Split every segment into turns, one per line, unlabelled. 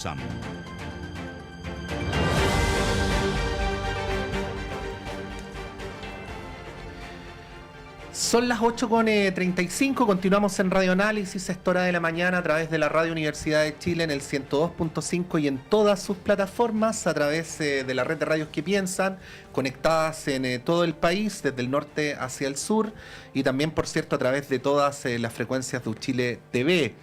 Sam.
Son las 8:35, continuamos en Radio Análisis, esta hora de la mañana a través de la Radio Universidad de Chile en el 102.5 y en todas sus plataformas, a través de la red de radios que piensan, conectadas en todo el país, desde el norte hacia el sur, y también, por cierto, a través de todas las frecuencias de Uchile TV.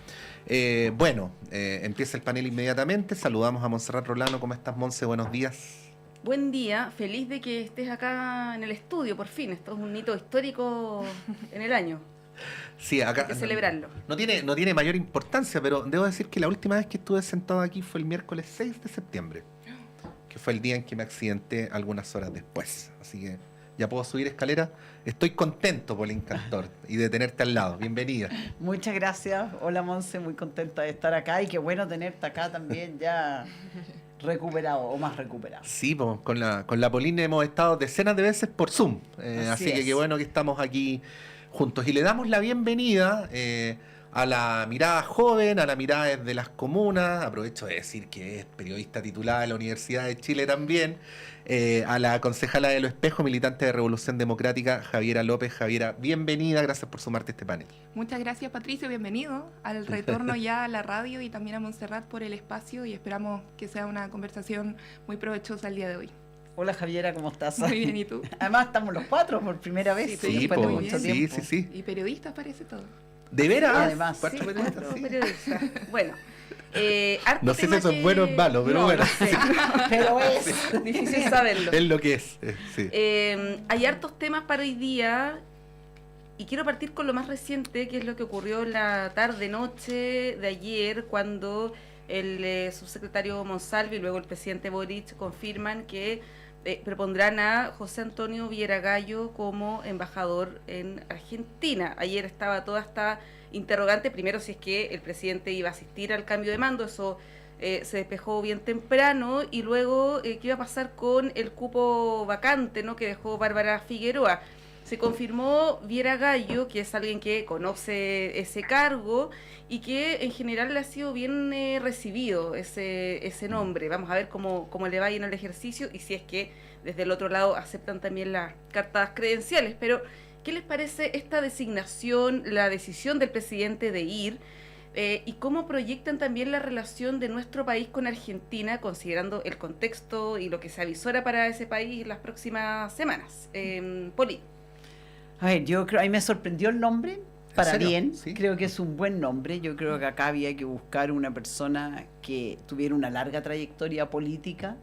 Empieza el panel inmediatamente. Saludamos a Montserrat Rolano. ¿Cómo estás, Monse? Buenos días.
Buen día, feliz de que estés acá en el estudio, por fin. Esto es un hito histórico en el año.
Sí, acá
hay que celebrarlo.
No tiene mayor importancia, pero debo decir que la última vez que estuve sentado aquí fue el miércoles 6 de septiembre, que fue el día en que me accidenté algunas horas después. Así que ya puedo subir escalera. Estoy contento, Paulín Cantor, y de tenerte al lado. Bienvenida.
Muchas gracias. Hola, Monse, muy contenta de estar acá y qué bueno tenerte acá también ya recuperado o más recuperado.
Sí, pues, con la Paulín hemos estado decenas de veces por Zoom, así que qué bueno que estamos aquí juntos. Y le damos la bienvenida a la mirada joven, a la mirada desde las comunas. Aprovecho de decir que es periodista titulada de la Universidad de Chile también. A la concejala de Los Espejos, militante de Revolución Democrática, Javiera López. Javiera, bienvenida, gracias por sumarte a este panel.
Muchas gracias, Patricio, bienvenido al retorno ya a la radio y también a Montserrat por el espacio, y esperamos que sea una conversación muy provechosa el día de hoy.
Hola, Javiera, ¿cómo estás?
Muy bien, ¿y tú?
Además estamos los cuatro por primera vez, después de mucho tiempo.
Sí.
Y periodistas parece todo.
¿De veras?
Además,
¿Cuatro periodistas? Sí.
Periodistas. Bueno,
no sé si eso es bueno o es malo, pero bueno.
No sé, pero es
difícil saberlo.
Es lo que es. Sí.
Hay hartos temas para hoy día y quiero partir con lo más reciente, que es lo que ocurrió en la tarde-noche de ayer, cuando el subsecretario Monsalve y luego el presidente Boric confirman que propondrán a José Antonio Viera-Gallo como embajador en Argentina. Ayer estaba toda esta interrogante, primero si es que el presidente iba a asistir al cambio de mando, eso se despejó bien temprano, y luego qué iba a pasar con el cupo vacante, ¿no?, que dejó Bárbara Figueroa. Se confirmó Viera-Gallo, que es alguien que conoce ese cargo y que en general le ha sido bien recibido ese nombre. Vamos a ver cómo le va en el ejercicio y si es que desde el otro lado aceptan también las cartas credenciales. Pero, ¿qué les parece esta designación, la decisión del presidente de ir? Y cómo proyectan también la relación de nuestro país con Argentina, considerando el contexto y lo que se avisora para ese país en las próximas semanas. Poli.
A ver, yo creo, a mí me sorprendió el nombre, para bien,
¿Sí?
Creo que es un buen nombre. Yo creo que acá había que buscar una persona que tuviera una larga trayectoria política,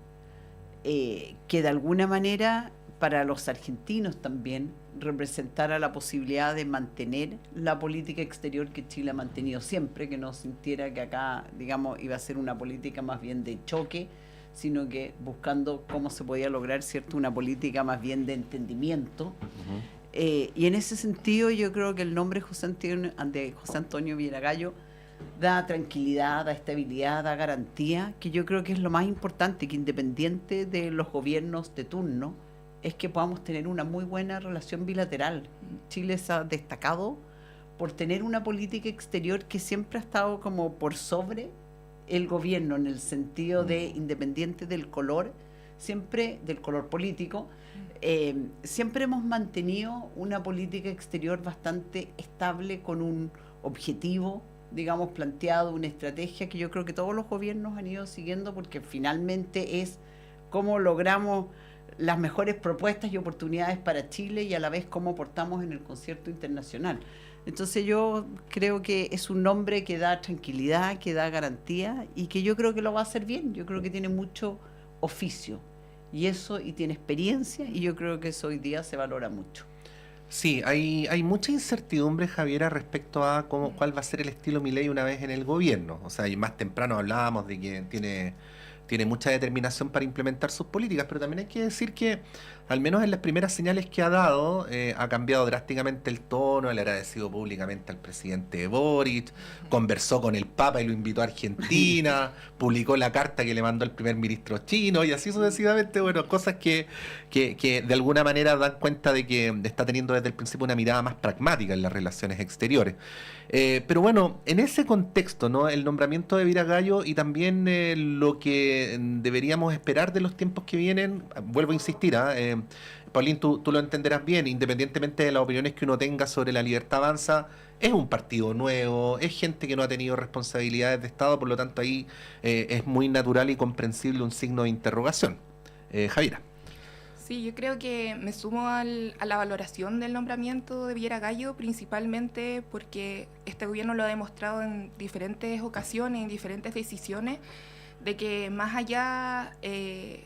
que de alguna manera para los argentinos también representara la posibilidad de mantener la política exterior que Chile ha mantenido siempre, que no sintiera que acá, digamos, iba a ser una política más bien de choque, sino que buscando cómo se podía lograr, ¿cierto?, una política más bien de entendimiento. Y en ese sentido yo creo que el nombre de José Antonio Viera-Gallo da tranquilidad, da estabilidad, da garantía, que yo creo que es lo más importante, que independiente de los gobiernos de turno, es que podamos tener una muy buena relación bilateral. Chile se ha destacado por tener una política exterior que siempre ha estado como por sobre el gobierno, en el sentido de, independiente del color, siempre del color político, siempre hemos mantenido una política exterior bastante estable, con un objetivo, digamos, planteado, una estrategia que yo creo que todos los gobiernos han ido siguiendo, porque finalmente es cómo logramos las mejores propuestas y oportunidades para Chile y a la vez cómo aportamos en el concierto internacional. Entonces yo creo que es un nombre que da tranquilidad, que da garantía y que yo creo que lo va a hacer bien. Yo creo que tiene mucho oficio y tiene experiencia, y yo creo que eso hoy día se valora mucho.
Sí, hay mucha incertidumbre, Javiera, respecto a cuál va a ser el estilo Milei una vez en el gobierno. O sea, y más temprano hablábamos de que tiene tiene mucha determinación para implementar sus políticas, pero también hay que decir que, al menos en las primeras señales que ha dado, ha cambiado drásticamente el tono. Él ha agradecido públicamente al presidente Boric, conversó con el Papa y lo invitó a Argentina, publicó la carta que le mandó el primer ministro chino, y así sucesivamente, bueno, cosas que de alguna manera dan cuenta de que está teniendo desde el principio una mirada más pragmática en las relaciones exteriores. Pero bueno, en ese contexto, ¿no? El nombramiento de Viragallo y también lo que deberíamos esperar de los tiempos que vienen, vuelvo a insistir, Paulín, tú lo entenderás bien, independientemente de las opiniones que uno tenga sobre La Libertad Avanza, es un partido nuevo, es gente que no ha tenido responsabilidades de Estado, por lo tanto ahí es muy natural y comprensible un signo de interrogación. Javiera.
Sí, yo creo que me sumo a la valoración del nombramiento de Viragallo, principalmente porque este gobierno lo ha demostrado en diferentes ocasiones, en diferentes decisiones, de que más allá de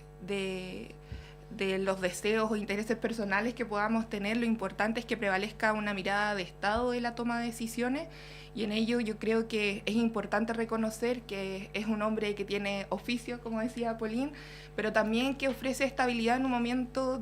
los deseos o intereses personales que podamos tener, lo importante es que prevalezca una mirada de Estado en la toma de decisiones, y en ello yo creo que es importante reconocer que es un hombre que tiene oficio, como decía Paulín, pero también que ofrece estabilidad en un momento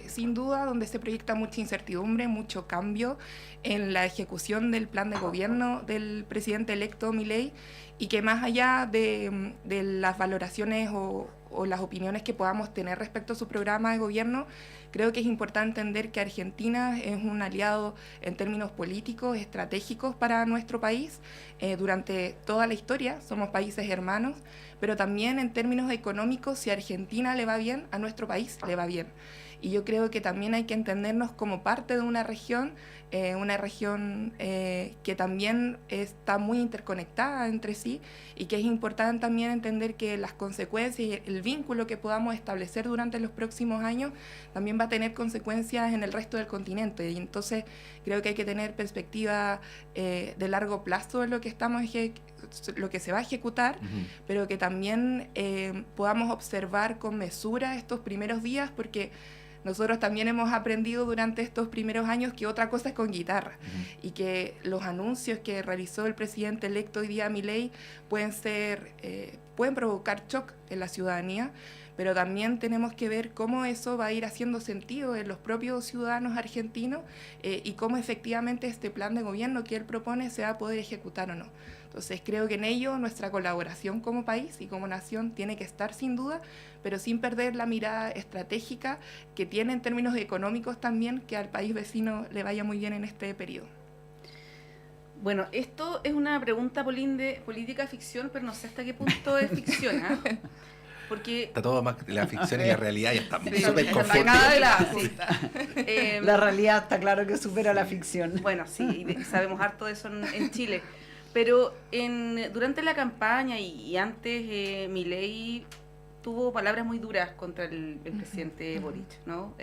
sin duda, donde se proyecta mucha incertidumbre, mucho cambio en la ejecución del plan de gobierno del presidente electo Milei, y que más allá de las valoraciones o las opiniones que podamos tener respecto a su programa de gobierno, creo que es importante entender que Argentina es un aliado en términos políticos, estratégicos para nuestro país durante toda la historia. Somos países hermanos, pero también en términos económicos, si a Argentina le va bien, a nuestro país le va bien. Y yo creo que también hay que entendernos como parte de una región que también está muy interconectada entre sí, y que es importante también entender que las consecuencias y el vínculo que podamos establecer durante los próximos años también va a tener consecuencias en el resto del continente. Y entonces creo que hay que tener perspectiva de largo plazo en lo que lo que se va a ejecutar, pero que también podamos observar con mesura estos primeros días, porque nosotros también hemos aprendido durante estos primeros años que otra cosa es con guitarra, y que los anuncios que realizó el presidente electo hoy día, Milei, pueden provocar shock en la ciudadanía, pero también tenemos que ver cómo eso va a ir haciendo sentido en los propios ciudadanos argentinos y cómo efectivamente este plan de gobierno que él propone se va a poder ejecutar o no. Entonces creo que en ello nuestra colaboración como país y como nación tiene que estar sin duda, pero sin perder la mirada estratégica que tiene en términos económicos también, que al país vecino le vaya muy bien en este periodo.
Bueno, esto es una pregunta, Paulín, de política ficción, pero no sé hasta qué punto es ficción, ¿eh? Porque
está todo más, la ficción y la realidad ya están
sí,
súper
confundidos.
La realidad está claro que supera la ficción.
Bueno, sí, sabemos harto de eso en Chile. Pero durante la campaña y antes, Milei tuvo palabras muy duras contra el presidente Boric, ¿no?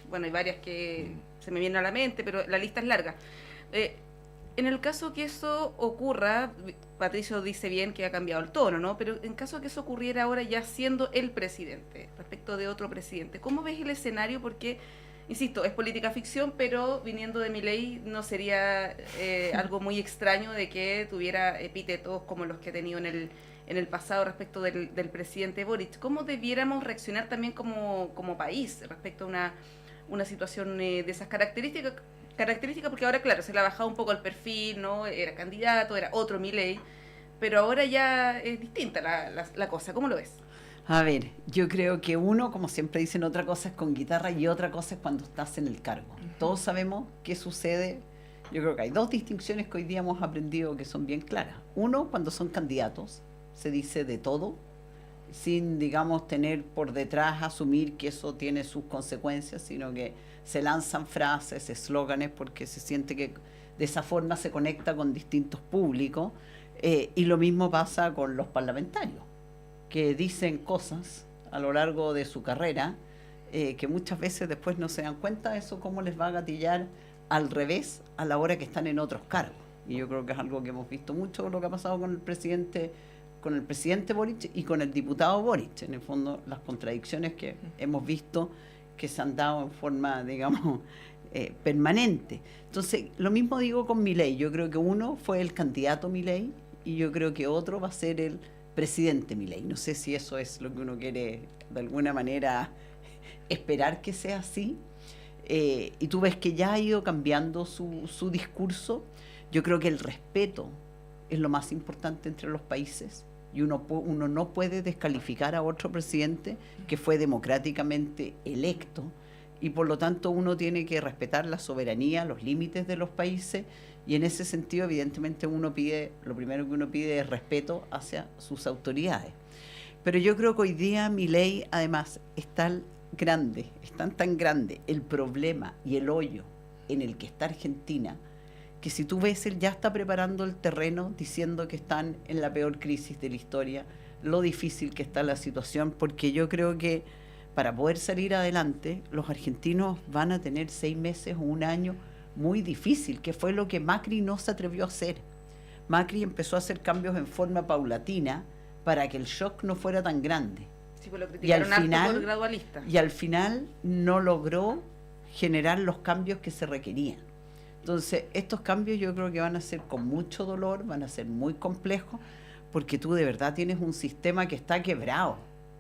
Bueno, hay varias que se me vienen a la mente, pero la lista es larga. En el caso que eso ocurra, Patricio dice bien que ha cambiado el tono, ¿no? Pero en caso que eso ocurriera ahora ya siendo el presidente, respecto de otro presidente, ¿cómo ves el escenario? Porque, insisto, es política ficción, pero viniendo de Milei no sería algo muy extraño de que tuviera epítetos como los que ha tenido en el pasado respecto del presidente Boric. ¿Cómo debiéramos reaccionar también como país respecto a una situación de esas características? Porque ahora, claro, se le ha bajado un poco el perfil, ¿no? Era candidato, era otro Milei, pero ahora ya es distinta la cosa. ¿Cómo lo ves?
A ver, yo creo que uno, como siempre dicen, otra cosa es con guitarra y otra cosa es cuando estás en el cargo. Todos sabemos qué sucede. Yo creo que hay dos distinciones que hoy día hemos aprendido que son bien claras. Uno, cuando son candidatos, se dice de todo, sin, digamos, tener por detrás, asumir que eso tiene sus consecuencias, sino que se lanzan frases, eslóganes, porque se siente que de esa forma se conecta con distintos públicos, y lo mismo pasa con los parlamentarios, que dicen cosas a lo largo de su carrera, que muchas veces después no se dan cuenta de eso, cómo les va a gatillar al revés a la hora que están en otros cargos. Y yo creo que es algo que hemos visto mucho, lo que ha pasado con el presidente Boric y con el diputado Boric. En el fondo, las contradicciones que hemos visto que se han dado en forma, digamos, permanente. Entonces, lo mismo digo con Milei. Yo creo que uno fue el candidato Milei y yo creo que otro va a ser el presidente Milei. No sé si eso es lo que uno quiere de alguna manera esperar que sea así. Y tú ves que ya ha ido cambiando su discurso. Yo creo que el respeto es lo más importante entre los países, y uno no puede descalificar a otro presidente que fue democráticamente electo, y por lo tanto uno tiene que respetar la soberanía, los límites de los países, y en ese sentido evidentemente lo primero que uno pide es respeto hacia sus autoridades. Pero yo creo que hoy día Milei además es tan grande el problema y el hoyo en el que está Argentina, que si tú ves, él ya está preparando el terreno diciendo que están en la peor crisis de la historia, lo difícil que está la situación, porque yo creo que para poder salir adelante, los argentinos van a tener 6 meses o un año muy difícil, que fue lo que Macri no se atrevió a hacer. Macri empezó a hacer cambios en forma paulatina para que el shock no fuera tan grande.
Sí, pues lo criticaron harto por gradualista.
Y al final no logró generar los cambios que se requerían. Entonces, estos cambios yo creo que van a ser con mucho dolor, van a ser muy complejos, porque tú de verdad tienes un sistema que está quebrado.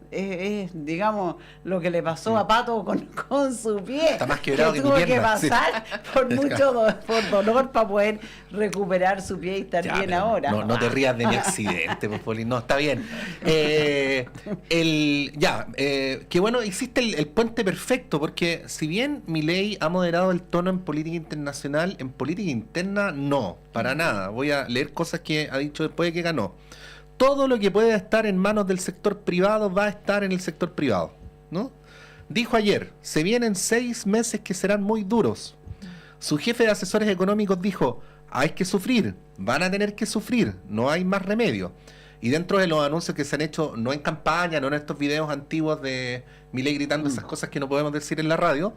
Es digamos, lo que le pasó a Pato con su pie.
Está más quebrado que
tuvo
tu pierna,
que pasar por mucho por dolor para poder recuperar su pie y estar
ya,
bien ahora.
No te rías de mi accidente, pues, Poli. No, está bien. Qué bueno, hiciste el puente perfecto, porque si bien Milei ha moderado el tono en política internacional, en política interna no, para nada. Voy a leer cosas que ha dicho después de que ganó. Todo lo que pueda estar en manos del sector privado va a estar en el sector privado, ¿no? Dijo ayer, se vienen 6 meses que serán muy duros. Su jefe de asesores económicos dijo, hay que sufrir, van a tener que sufrir, no hay más remedio. Y dentro de los anuncios que se han hecho, no en campaña, no en estos videos antiguos de Milei gritando esas cosas que no podemos decir en la radio,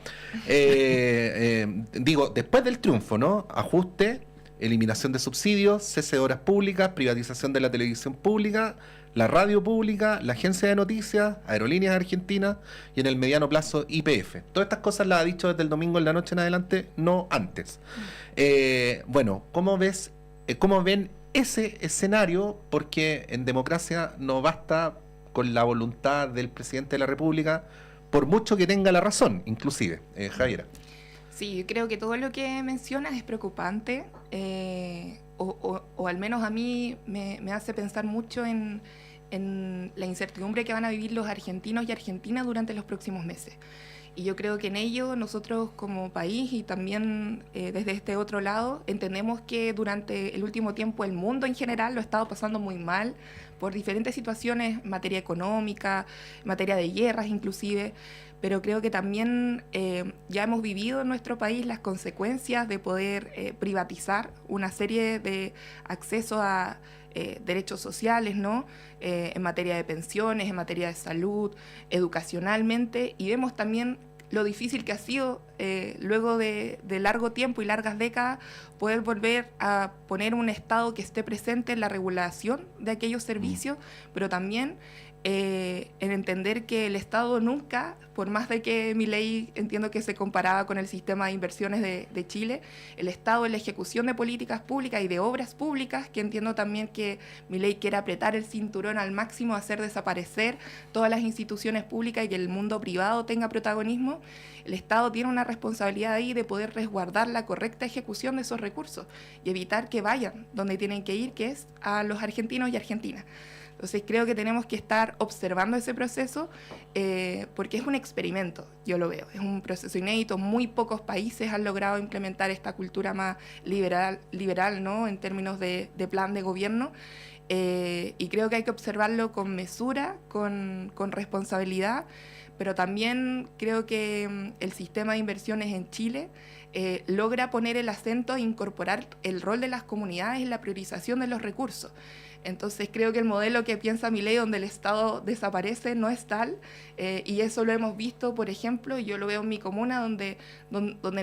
digo, después del triunfo, ¿no? Ajuste, eliminación de subsidios, cese de obras públicas, privatización de la televisión pública, la radio pública, la agencia de noticias, Aerolíneas Argentinas y en el mediano plazo YPF. Todas estas cosas las ha dicho desde el domingo en la noche en adelante, no antes. Bueno, ¿cómo ven ese escenario? Porque en democracia no basta con la voluntad del presidente de la República, por mucho que tenga la razón, inclusive. Javiera.
Sí, yo creo que todo lo que mencionas es preocupante, o al menos a mí me hace pensar mucho en la incertidumbre que van a vivir los argentinos y argentinas durante los próximos meses. Y yo creo que en ello nosotros como país y también desde este otro lado entendemos que durante el último tiempo el mundo en general lo ha estado pasando muy mal por diferentes situaciones en materia económica, en materia de guerras inclusive, pero creo que también ya hemos vivido en nuestro país las consecuencias de poder privatizar una serie de accesos a derechos sociales, ¿no? En materia de pensiones, en materia de salud, educacionalmente, y vemos también lo difícil que ha sido luego de largo tiempo y largas décadas poder volver a poner un Estado que esté presente en la regulación de aquellos servicios, pero también en entender que el Estado nunca, por más de que Milei entiendo que se comparaba con el sistema de inversiones de Chile, el Estado en la ejecución de políticas públicas y de obras públicas, que entiendo también que Milei quiere apretar el cinturón al máximo, hacer desaparecer todas las instituciones públicas y que el mundo privado tenga protagonismo, el Estado tiene una responsabilidad ahí de poder resguardar la correcta ejecución de esos recursos y evitar que vayan donde tienen que ir, que es a los argentinos y argentinas. Entonces creo que tenemos que estar observando ese proceso porque es un experimento, yo lo veo, es un proceso inédito, muy pocos países han logrado implementar esta cultura más liberal, ¿no? En términos de plan de gobierno, y creo que hay que observarlo con mesura, con responsabilidad, pero también creo que el sistema de inversiones en Chile logra poner el acento e incorporar el rol de las comunidades en la priorización de los recursos. Entonces creo que el modelo que piensa Milei, donde el Estado desaparece, no es tal, y eso lo hemos visto, por ejemplo, y yo lo veo en mi comuna, donde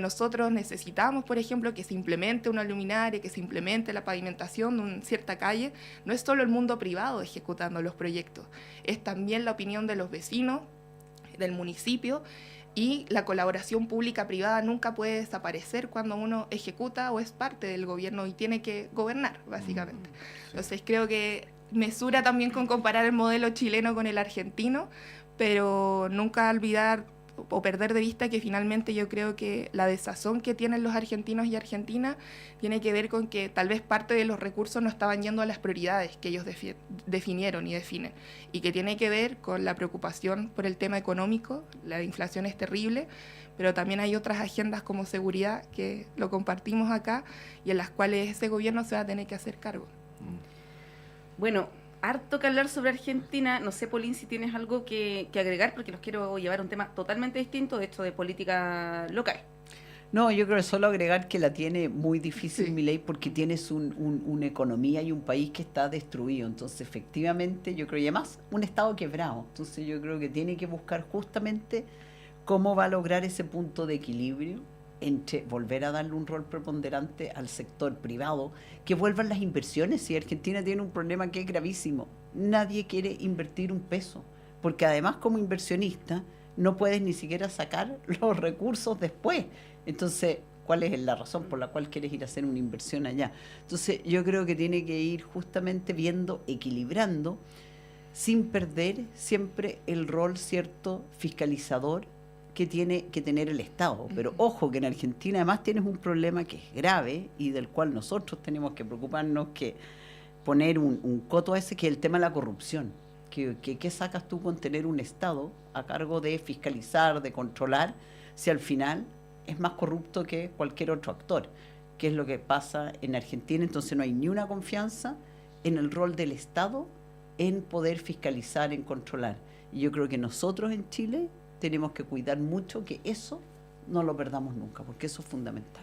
nosotros necesitamos, por ejemplo, que se implemente una luminaria, que se implemente la pavimentación de una cierta calle. No es solo el mundo privado ejecutando los proyectos, es también la opinión de los vecinos, del municipio, y la colaboración pública-privada nunca puede desaparecer cuando uno ejecuta o es parte del gobierno y tiene que gobernar, básicamente. Entonces creo que mesura también con comparar el modelo chileno con el argentino, pero nunca olvidar o perder de vista que finalmente yo creo que la desazón que tienen los argentinos y argentinas tiene que ver con que tal vez parte de los recursos no estaban yendo a las prioridades que ellos definieron y definen, y que tiene que ver con la preocupación por el tema económico. La inflación es terrible, pero también hay otras agendas como seguridad que lo compartimos acá y en las cuales ese gobierno se va a tener que hacer cargo.
Bueno, harto que hablar sobre Argentina. No sé, Pauline, si tienes algo que agregar, porque los quiero llevar a un tema totalmente distinto, de esto de política local.
No, yo creo que solo agregar que la tiene muy difícil, Milei, porque tienes una economía y un país que está destruido. Entonces, efectivamente, yo creo, y además, un Estado quebrado. Entonces, yo creo que tiene que buscar justamente cómo va a lograr ese punto de equilibrio entre volver a darle un rol preponderante al sector privado, que vuelvan las inversiones. Si Argentina tiene un problema que es gravísimo, nadie quiere invertir un peso, porque además como inversionista no puedes ni siquiera sacar los recursos después. Entonces, ¿cuál es la razón por la cual quieres ir a hacer una inversión allá? Entonces, yo creo que tiene que ir justamente viendo, equilibrando, sin perder siempre el rol, cierto, fiscalizador que tiene que tener el Estado. Pero ojo, que en Argentina además tienes un problema que es grave y del cual nosotros tenemos que preocuparnos, que poner un coto a ese, que es el tema de la corrupción. ¿Qué sacas tú con tener un Estado a cargo de fiscalizar, de controlar, si al final es más corrupto que cualquier otro actor? ¿Qué es lo que pasa en Argentina? Entonces no hay ni una confianza en el rol del Estado en poder fiscalizar, en controlar. Y yo creo que nosotros en Chile tenemos que cuidar mucho que eso no lo perdamos nunca, porque eso es fundamental.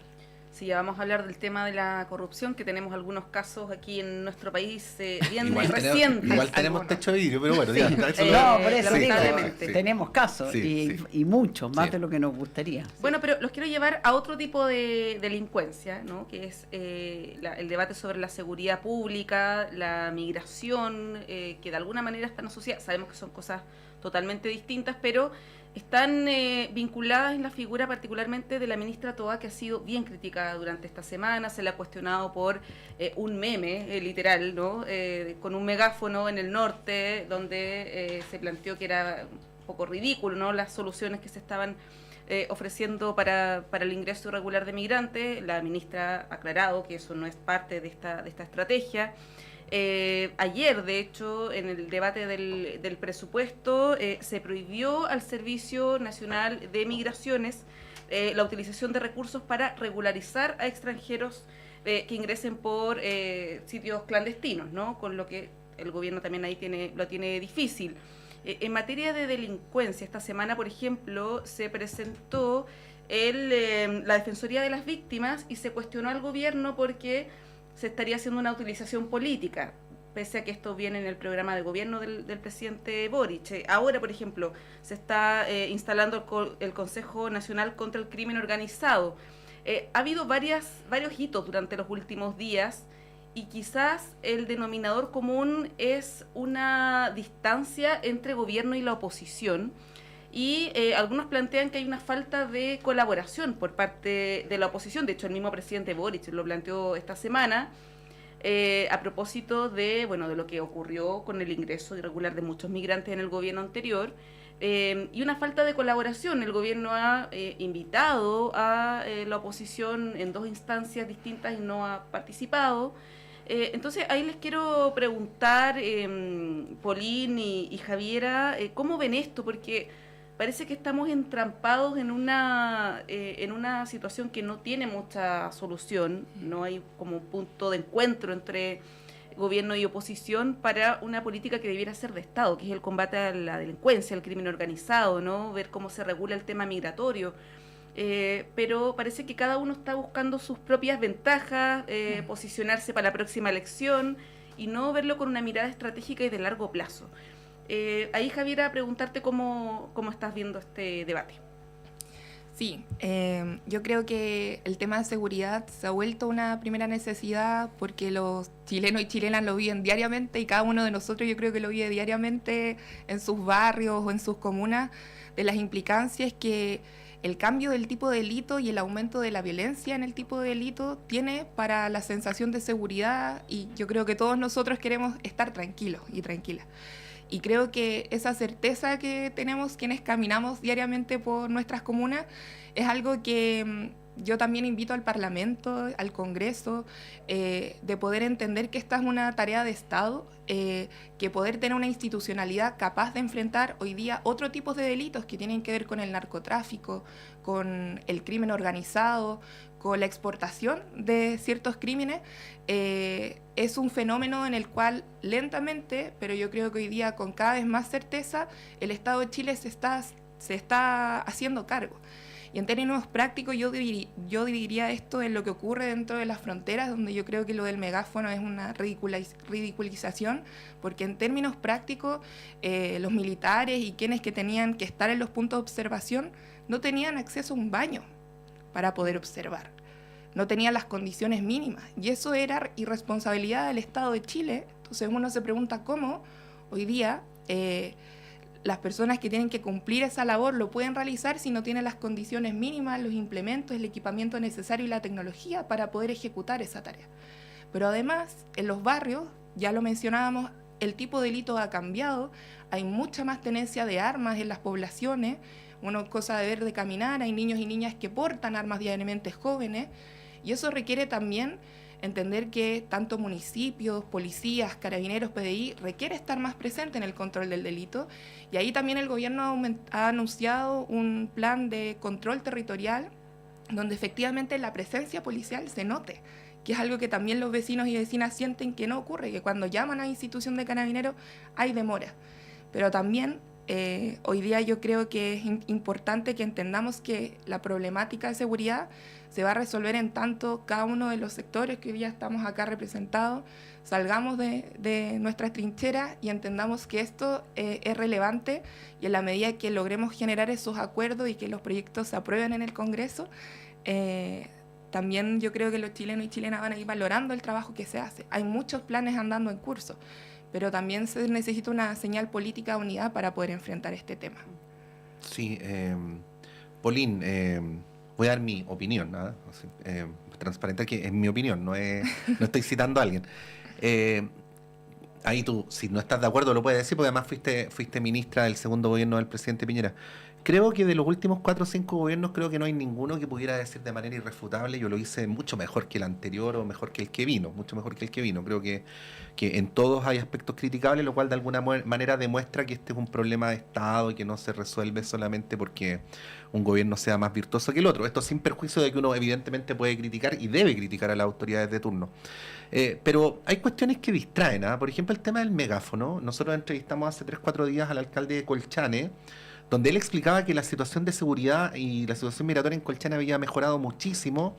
Sí, ya vamos a hablar del tema de la corrupción, que tenemos algunos casos aquí en nuestro país bien
igual
recientes.
Igual tenemos techo de vidrio, pero bueno,
Sí.
ya,
No, por eso digo,
lamentablemente.
tenemos casos,
Sí,
y muchos, más
Sí.
de lo que nos gustaría.
Bueno, pero los quiero llevar a otro tipo de delincuencia, ¿no? Que es el debate sobre la seguridad pública, la migración, que de alguna manera están asociadas. Sabemos que son cosas totalmente distintas, pero están vinculadas en la figura particularmente de la ministra Toa, que ha sido bien criticada durante esta semana. Se le ha cuestionado por un meme, literal, ¿no? Con un megáfono en el norte, donde se planteó que era un poco ridículo, ¿no? Las soluciones que se estaban ofreciendo para el ingreso irregular de migrantes. La ministra ha aclarado que eso no es parte de esta estrategia. Ayer, de hecho, en el debate del presupuesto, se prohibió al Servicio Nacional de Migraciones la utilización de recursos para regularizar a extranjeros que ingresen por sitios clandestinos, ¿no? Con lo que el gobierno también ahí lo tiene difícil. En materia de delincuencia, esta semana, por ejemplo, se presentó la Defensoría de las Víctimas y se cuestionó al gobierno porque se estaría haciendo una utilización política, pese a que esto viene en el programa de gobierno del presidente Boric. Ahora, por ejemplo, se está instalando el Consejo Nacional contra el Crimen Organizado. Ha habido varios hitos durante los últimos días y quizás el denominador común es una distancia entre gobierno y la oposición. Y algunos plantean que hay una falta de colaboración por parte de la oposición. De hecho, el mismo presidente Boric lo planteó esta semana a propósito de lo que ocurrió con el ingreso irregular de muchos migrantes en el gobierno anterior y una falta de colaboración. El gobierno ha invitado a la oposición en 2 instancias distintas y no ha participado. Entonces, ahí les quiero preguntar, Pauline y Javiera, ¿cómo ven esto? Porque parece que estamos entrampados en una situación que no tiene mucha solución. No hay como un punto de encuentro entre gobierno y oposición para una política que debiera ser de Estado, que es el combate a la delincuencia, al crimen organizado, ¿no? Ver cómo se regula el tema migratorio. Pero parece que cada uno está buscando sus propias ventajas, posicionarse para la próxima elección y no verlo con una mirada estratégica y de largo plazo. Ahí, Javiera, preguntarte cómo estás viendo este debate.
Sí, yo creo que el tema de seguridad se ha vuelto una primera necesidad porque los chilenos y chilenas lo viven diariamente y cada uno de nosotros yo creo que lo vive diariamente en sus barrios o en sus comunas, de las implicancias que el cambio del tipo de delito y el aumento de la violencia en el tipo de delito tiene para la sensación de seguridad, y yo creo que todos nosotros queremos estar tranquilos y tranquilas. Y creo que esa certeza que tenemos quienes caminamos diariamente por nuestras comunas es algo que yo también invito al Parlamento, al Congreso, de poder entender que esta es una tarea de Estado, que poder tener una institucionalidad capaz de enfrentar hoy día otro tipo de delitos que tienen que ver con el narcotráfico, con el crimen organizado, con la exportación de ciertos crímenes, es un fenómeno en el cual lentamente, pero yo creo que hoy día con cada vez más certeza, el Estado de Chile se está haciendo cargo. Y en términos prácticos yo dividiría esto en lo que ocurre dentro de las fronteras, donde yo creo que lo del megáfono es una ridiculización, porque en términos prácticos los militares y quienes que tenían que estar en los puntos de observación no tenían acceso a un baño para poder observar. No tenían las condiciones mínimas. Y eso era irresponsabilidad del Estado de Chile. Entonces uno se pregunta cómo hoy día las personas que tienen que cumplir esa labor lo pueden realizar si no tienen las condiciones mínimas, los implementos, el equipamiento necesario y la tecnología para poder ejecutar esa tarea. Pero además, en los barrios, ya lo mencionábamos, el tipo de delito ha cambiado, hay mucha más tenencia de armas en las poblaciones, una cosa de ver de caminar, hay niños y niñas que portan armas diariamente jóvenes, y eso requiere también entender que tanto municipios, policías, carabineros, PDI, requiere estar más presente en el control del delito, y ahí también el gobierno ha anunciado un plan de control territorial donde efectivamente la presencia policial se note, que es algo que también los vecinos y vecinas sienten que no ocurre, que cuando llaman a institución de carabineros hay demora. Pero también hoy día yo creo que es importante que entendamos que la problemática de seguridad se va a resolver en tanto cada uno de los sectores que hoy día estamos acá representados, salgamos de nuestras trincheras y entendamos que esto es relevante, y en la medida que logremos generar esos acuerdos y que los proyectos se aprueben en el Congreso, también yo creo que los chilenos y chilenas van a ir valorando el trabajo que se hace. Hay muchos planes andando en curso, pero también se necesita una señal política de unidad para poder enfrentar este tema.
Sí, Polín, voy a dar mi opinión, ¿no? Transparente que es mi opinión, no estoy citando a alguien. Ahí tú, si no estás de acuerdo, lo puedes decir, porque además fuiste ministra del segundo gobierno del presidente Piñera. Creo que de los últimos 4 o 5 gobiernos, creo que no hay ninguno que pudiera decir de manera irrefutable: yo lo hice mucho mejor que el anterior o mejor que el que vino, mucho mejor que el que vino. Creo que en todos hay aspectos criticables, lo cual de alguna manera demuestra que este es un problema de Estado y que no se resuelve solamente porque un gobierno sea más virtuoso que el otro. Esto sin perjuicio de que uno evidentemente puede criticar y debe criticar a las autoridades de turno. Pero hay cuestiones que distraen, ¿eh? Por ejemplo, el tema del megáfono. Nosotros entrevistamos hace 3-4 días al alcalde de Colchane, donde él explicaba que la situación de seguridad y la situación migratoria en Colchane había mejorado muchísimo.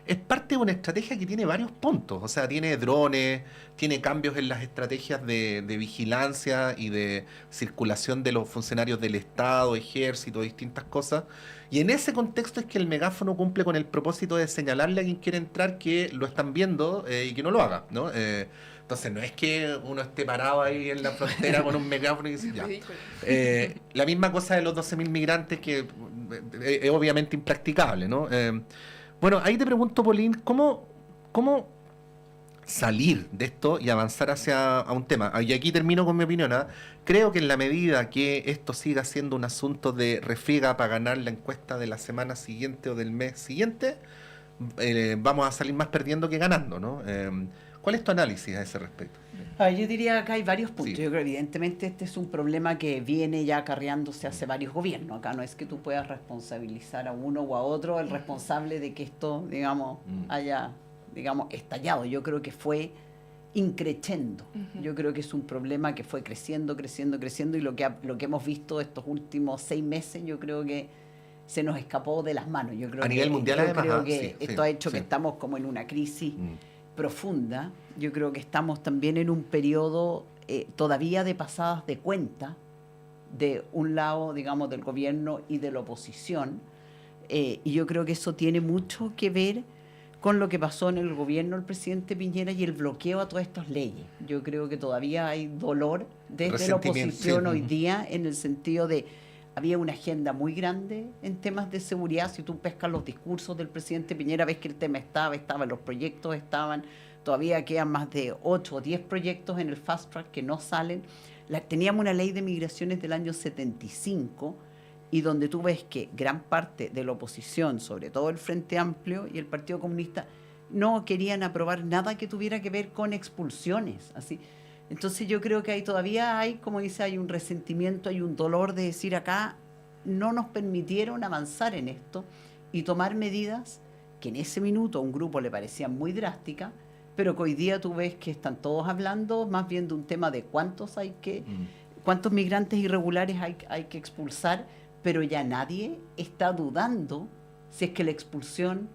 Es parte de una estrategia que tiene varios puntos, o sea, tiene drones, tiene cambios en las estrategias de vigilancia y de circulación de los funcionarios del Estado, ejército, distintas cosas. Y en ese contexto es que el megáfono cumple con el propósito de señalarle a quien quiere entrar que lo están viendo y que no lo haga, ¿no? Entonces no es que uno esté parado ahí en la frontera con un megáfono y dice, ya. La misma cosa de los 12.000 migrantes, que es obviamente impracticable, ¿no? Bueno, ahí te pregunto, Polín, ¿cómo salir de esto y avanzar hacia un tema? Y aquí termino con mi opinión, ¿eh? Creo que en la medida que esto siga siendo un asunto de refriega para ganar la encuesta de la semana siguiente o del mes siguiente, vamos a salir más perdiendo que ganando, ¿no? ¿Cuál es tu análisis a ese respecto?
Yo diría que acá hay varios puntos.
Sí.
Yo creo que evidentemente este es un problema que viene ya acarreándose hace varios gobiernos. Acá no es que tú puedas responsabilizar a uno o a otro el responsable de que esto, digamos, haya, digamos, estallado. Yo creo que fue increciendo. Yo creo que es un problema que fue creciendo, y lo que hemos visto estos últimos 6 meses, yo creo que se nos escapó de las manos. Yo creo
a nivel mundial, además,
creo que esto ha hecho que estamos como en una crisis profunda. Yo creo que estamos también en un periodo todavía de pasadas de cuenta de un lado, digamos, del gobierno y de la oposición. Y yo creo que eso tiene mucho que ver con lo que pasó en el gobierno del presidente Piñera y el bloqueo a todas estas leyes. Yo creo que todavía hay dolor desde la oposición hoy día, en el sentido de había una agenda muy grande en temas de seguridad. Si tú pescas los discursos del presidente Piñera, ves que el tema estaban, los proyectos estaban, todavía quedan más de 8 o 10 proyectos en el fast track que no salen. Teníamos una ley de migraciones del año 75, y donde tú ves que gran parte de la oposición, sobre todo el Frente Amplio y el Partido Comunista, no querían aprobar nada que tuviera que ver con expulsiones. Así. Entonces yo creo que todavía hay, como dice, hay un resentimiento, hay un dolor de decir acá no nos permitieron avanzar en esto y tomar medidas que en ese minuto a un grupo le parecían muy drásticas, pero que hoy día tú ves que están todos hablando más bien de un tema de cuántos migrantes irregulares hay que expulsar, pero ya nadie está dudando si es que la expulsión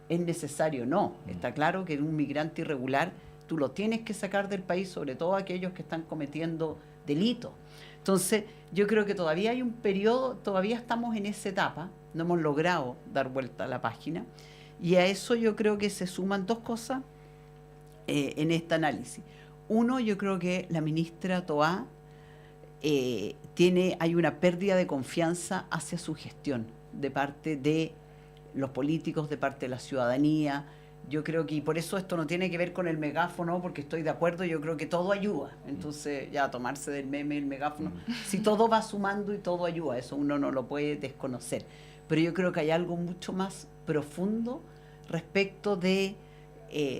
es necesaria o no. Está claro que un migrante irregular tú lo tienes que sacar del país, sobre todo aquellos que están cometiendo delitos. Entonces, yo creo que todavía hay un periodo, todavía estamos en esa etapa, no hemos logrado dar vuelta a la página, y a eso yo creo que se suman dos cosas en este análisis. Uno, yo creo que la ministra Toá hay una pérdida de confianza hacia su gestión de parte de los políticos, de parte de la ciudadanía. Yo creo que, y por eso esto no tiene que ver con el megáfono, porque estoy de acuerdo, yo creo que todo ayuda. Entonces, ya tomarse del meme el megáfono, si todo va sumando y todo ayuda, eso uno no lo puede desconocer. Pero yo creo que hay algo mucho más profundo respecto de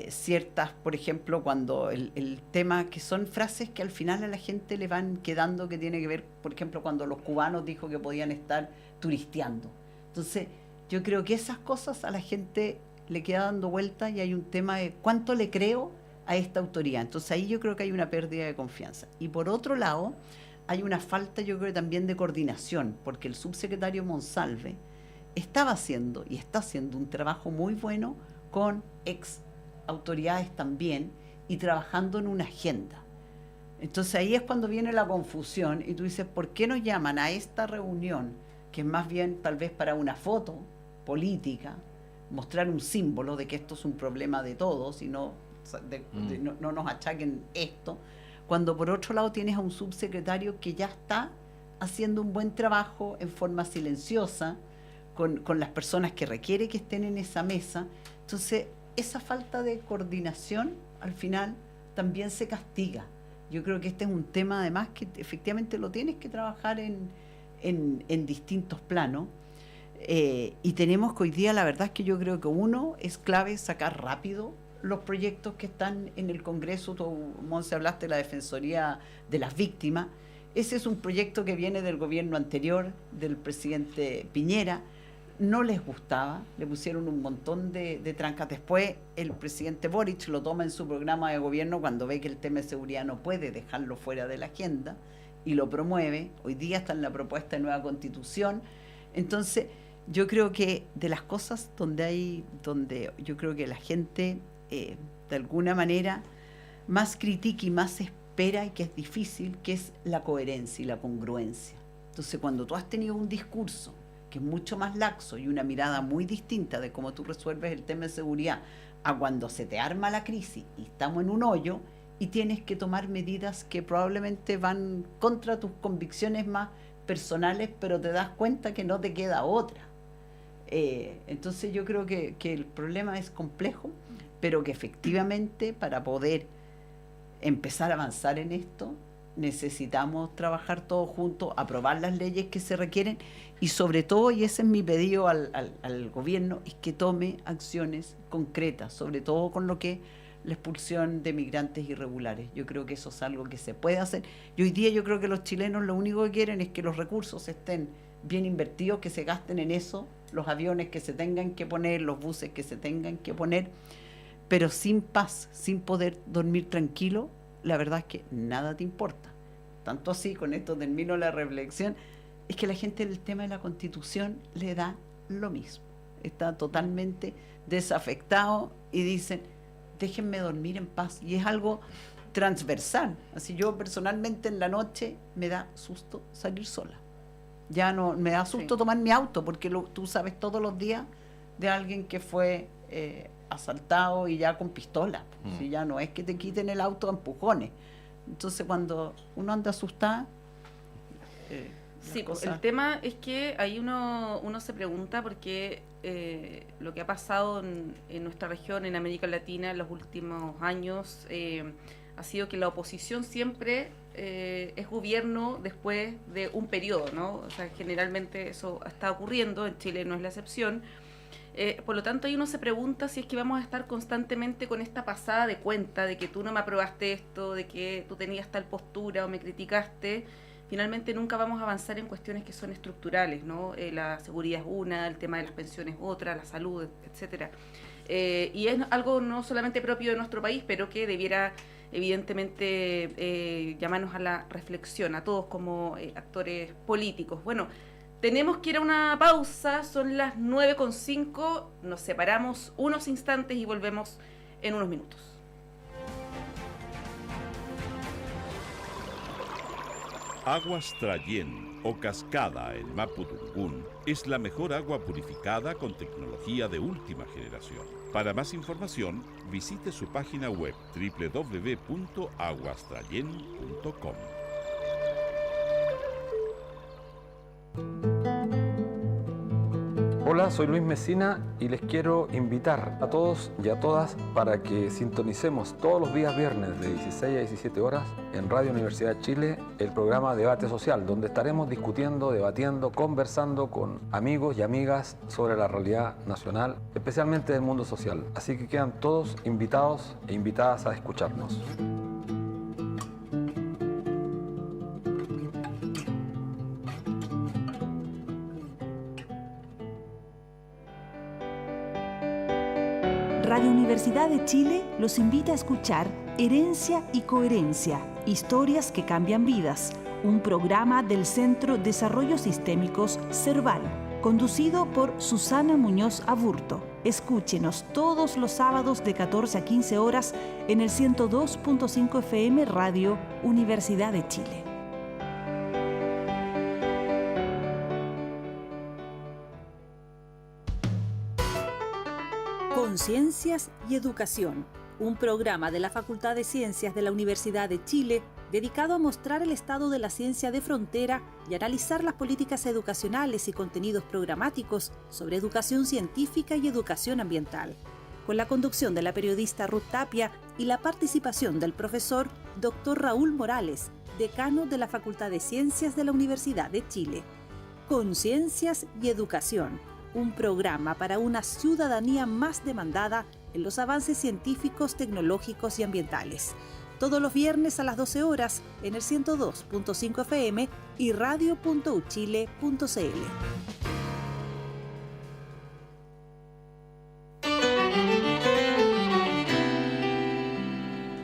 ciertas, por ejemplo, cuando el tema, que son frases que al final a la gente le van quedando, que tiene que ver, por ejemplo, cuando los cubanos dijo que podían estar turisteando. Entonces, yo creo que esas cosas a la gente le queda dando vuelta, y hay un tema de cuánto le creo a esta autoridad. Entonces ahí yo creo que hay una pérdida de confianza. Y por otro lado, hay una falta, yo creo, también de coordinación, porque el subsecretario Monsalve estaba haciendo y está haciendo un trabajo muy bueno con ex autoridades también, y trabajando en una agenda. Entonces ahí es cuando viene la confusión, y tú dices, ¿por qué nos llaman a esta reunión, que es más bien tal vez para una foto política, mostrar un símbolo de que esto es un problema de todos y no nos achaquen esto, cuando por otro lado tienes a un subsecretario que ya está haciendo un buen trabajo en forma silenciosa con las personas que requiere que estén en esa mesa? Entonces esa falta de coordinación al final también se castiga. Yo creo que este es un tema además que efectivamente lo tienes que trabajar en distintos planos. Y tenemos que hoy día, la verdad es que yo creo que uno es clave sacar rápido los proyectos que están en el Congreso. Tú, Monse, hablaste de la Defensoría de las Víctimas. Ese es un proyecto que viene del gobierno anterior, del presidente Piñera. No les gustaba, le pusieron un montón de trancas. Después el presidente Boric lo toma en su programa de gobierno cuando ve que el tema de seguridad no puede dejarlo fuera de la agenda, y lo promueve. Hoy día está en la propuesta de nueva constitución. Entonces yo creo que de las cosas donde yo creo que la gente de alguna manera más critica y más espera, y que es difícil, que es la coherencia y la congruencia. Entonces cuando tú has tenido un discurso que es mucho más laxo y una mirada muy distinta de cómo tú resuelves el tema de seguridad, a cuando se te arma la crisis y estamos en un hoyo y tienes que tomar medidas que probablemente van contra tus convicciones más personales, pero te das cuenta que no te queda otra. Entonces yo creo que el problema es complejo, pero que efectivamente para poder empezar a avanzar en esto necesitamos trabajar todos juntos, aprobar las leyes que se requieren, y sobre todo, y ese es mi pedido al gobierno, es que tome acciones concretas, sobre todo con lo que es la expulsión de migrantes irregulares. Yo creo que eso es algo que se puede hacer, y hoy día yo creo que los chilenos lo único que quieren es que los recursos estén bien invertidos, que se gasten en eso, los aviones que se tengan que poner, los buses que se tengan que poner, pero sin paz, sin poder dormir tranquilo, la verdad es que nada te importa. Tanto así, con esto termino la reflexión, es que la gente del tema de la Constitución le da lo mismo. Está totalmente desafectado y dicen, déjenme dormir en paz. Y es algo transversal. Así yo personalmente en la noche me da susto salir sola. Ya no me da susto tomar mi auto, porque tú sabes todos los días de alguien que fue asaltado y ya con pistola. Si ya no es que te quiten el auto a empujones. Entonces cuando uno anda asustado...
Sí, el tema es que ahí uno se pregunta porque lo que ha pasado en nuestra región, en América Latina, en los últimos años, ha sido que la oposición siempre es gobierno después de un periodo, ¿no? O sea, generalmente eso está ocurriendo, en Chile no es la excepción. Por lo tanto, ahí uno se pregunta si es que vamos a estar constantemente con esta pasada de cuenta de que tú no me aprobaste esto, de que tú tenías tal postura o me criticaste. Finalmente nunca vamos a avanzar en cuestiones que son estructurales, ¿no? La seguridad es una, el tema de las pensiones otra, la salud, etcétera. Y es algo no solamente propio de nuestro país, pero que debiera evidentemente llamarnos a la reflexión, a todos como actores políticos. Bueno, tenemos que ir a una pausa, son las 9:05, nos separamos unos instantes y volvemos en unos minutos.
Aguas Trayén o Cascada en Mapudungún es la mejor agua purificada con tecnología de última generación. Para más información, visite su página web www.aguastrayen.com.
Hola, soy Luis Mesina y les quiero invitar a todos y a todas para que sintonicemos todos los días viernes de 16 a 17 horas en Radio Universidad de Chile el programa Debate Social, donde estaremos discutiendo, debatiendo, conversando con amigos y amigas sobre la realidad nacional, especialmente del mundo social. Así que quedan todos invitados e invitadas a escucharnos.
Radio Universidad de Chile los invita a escuchar Herencia y Coherencia, historias que cambian vidas, un programa del Centro Desarrollo Sistémicos CERVAL, conducido por Susana Muñoz Aburto. Escúchenos todos los sábados de 14 a 15 horas en el 102.5 FM Radio Universidad de Chile. Conciencias y Educación, un programa de la Facultad de Ciencias de la Universidad de Chile dedicado a mostrar el estado de la ciencia de frontera y analizar las políticas educacionales y contenidos programáticos sobre educación científica y educación ambiental, con la conducción de la periodista Ruth Tapia y la participación del profesor Dr. Raúl Morales, decano de la Facultad de Ciencias de la Universidad de Chile. Conciencias y Educación, un programa para una ciudadanía más demandada en los avances científicos, tecnológicos y ambientales. Todos los viernes a las 12 horas en el 102.5 FM y radio.uchile.cl.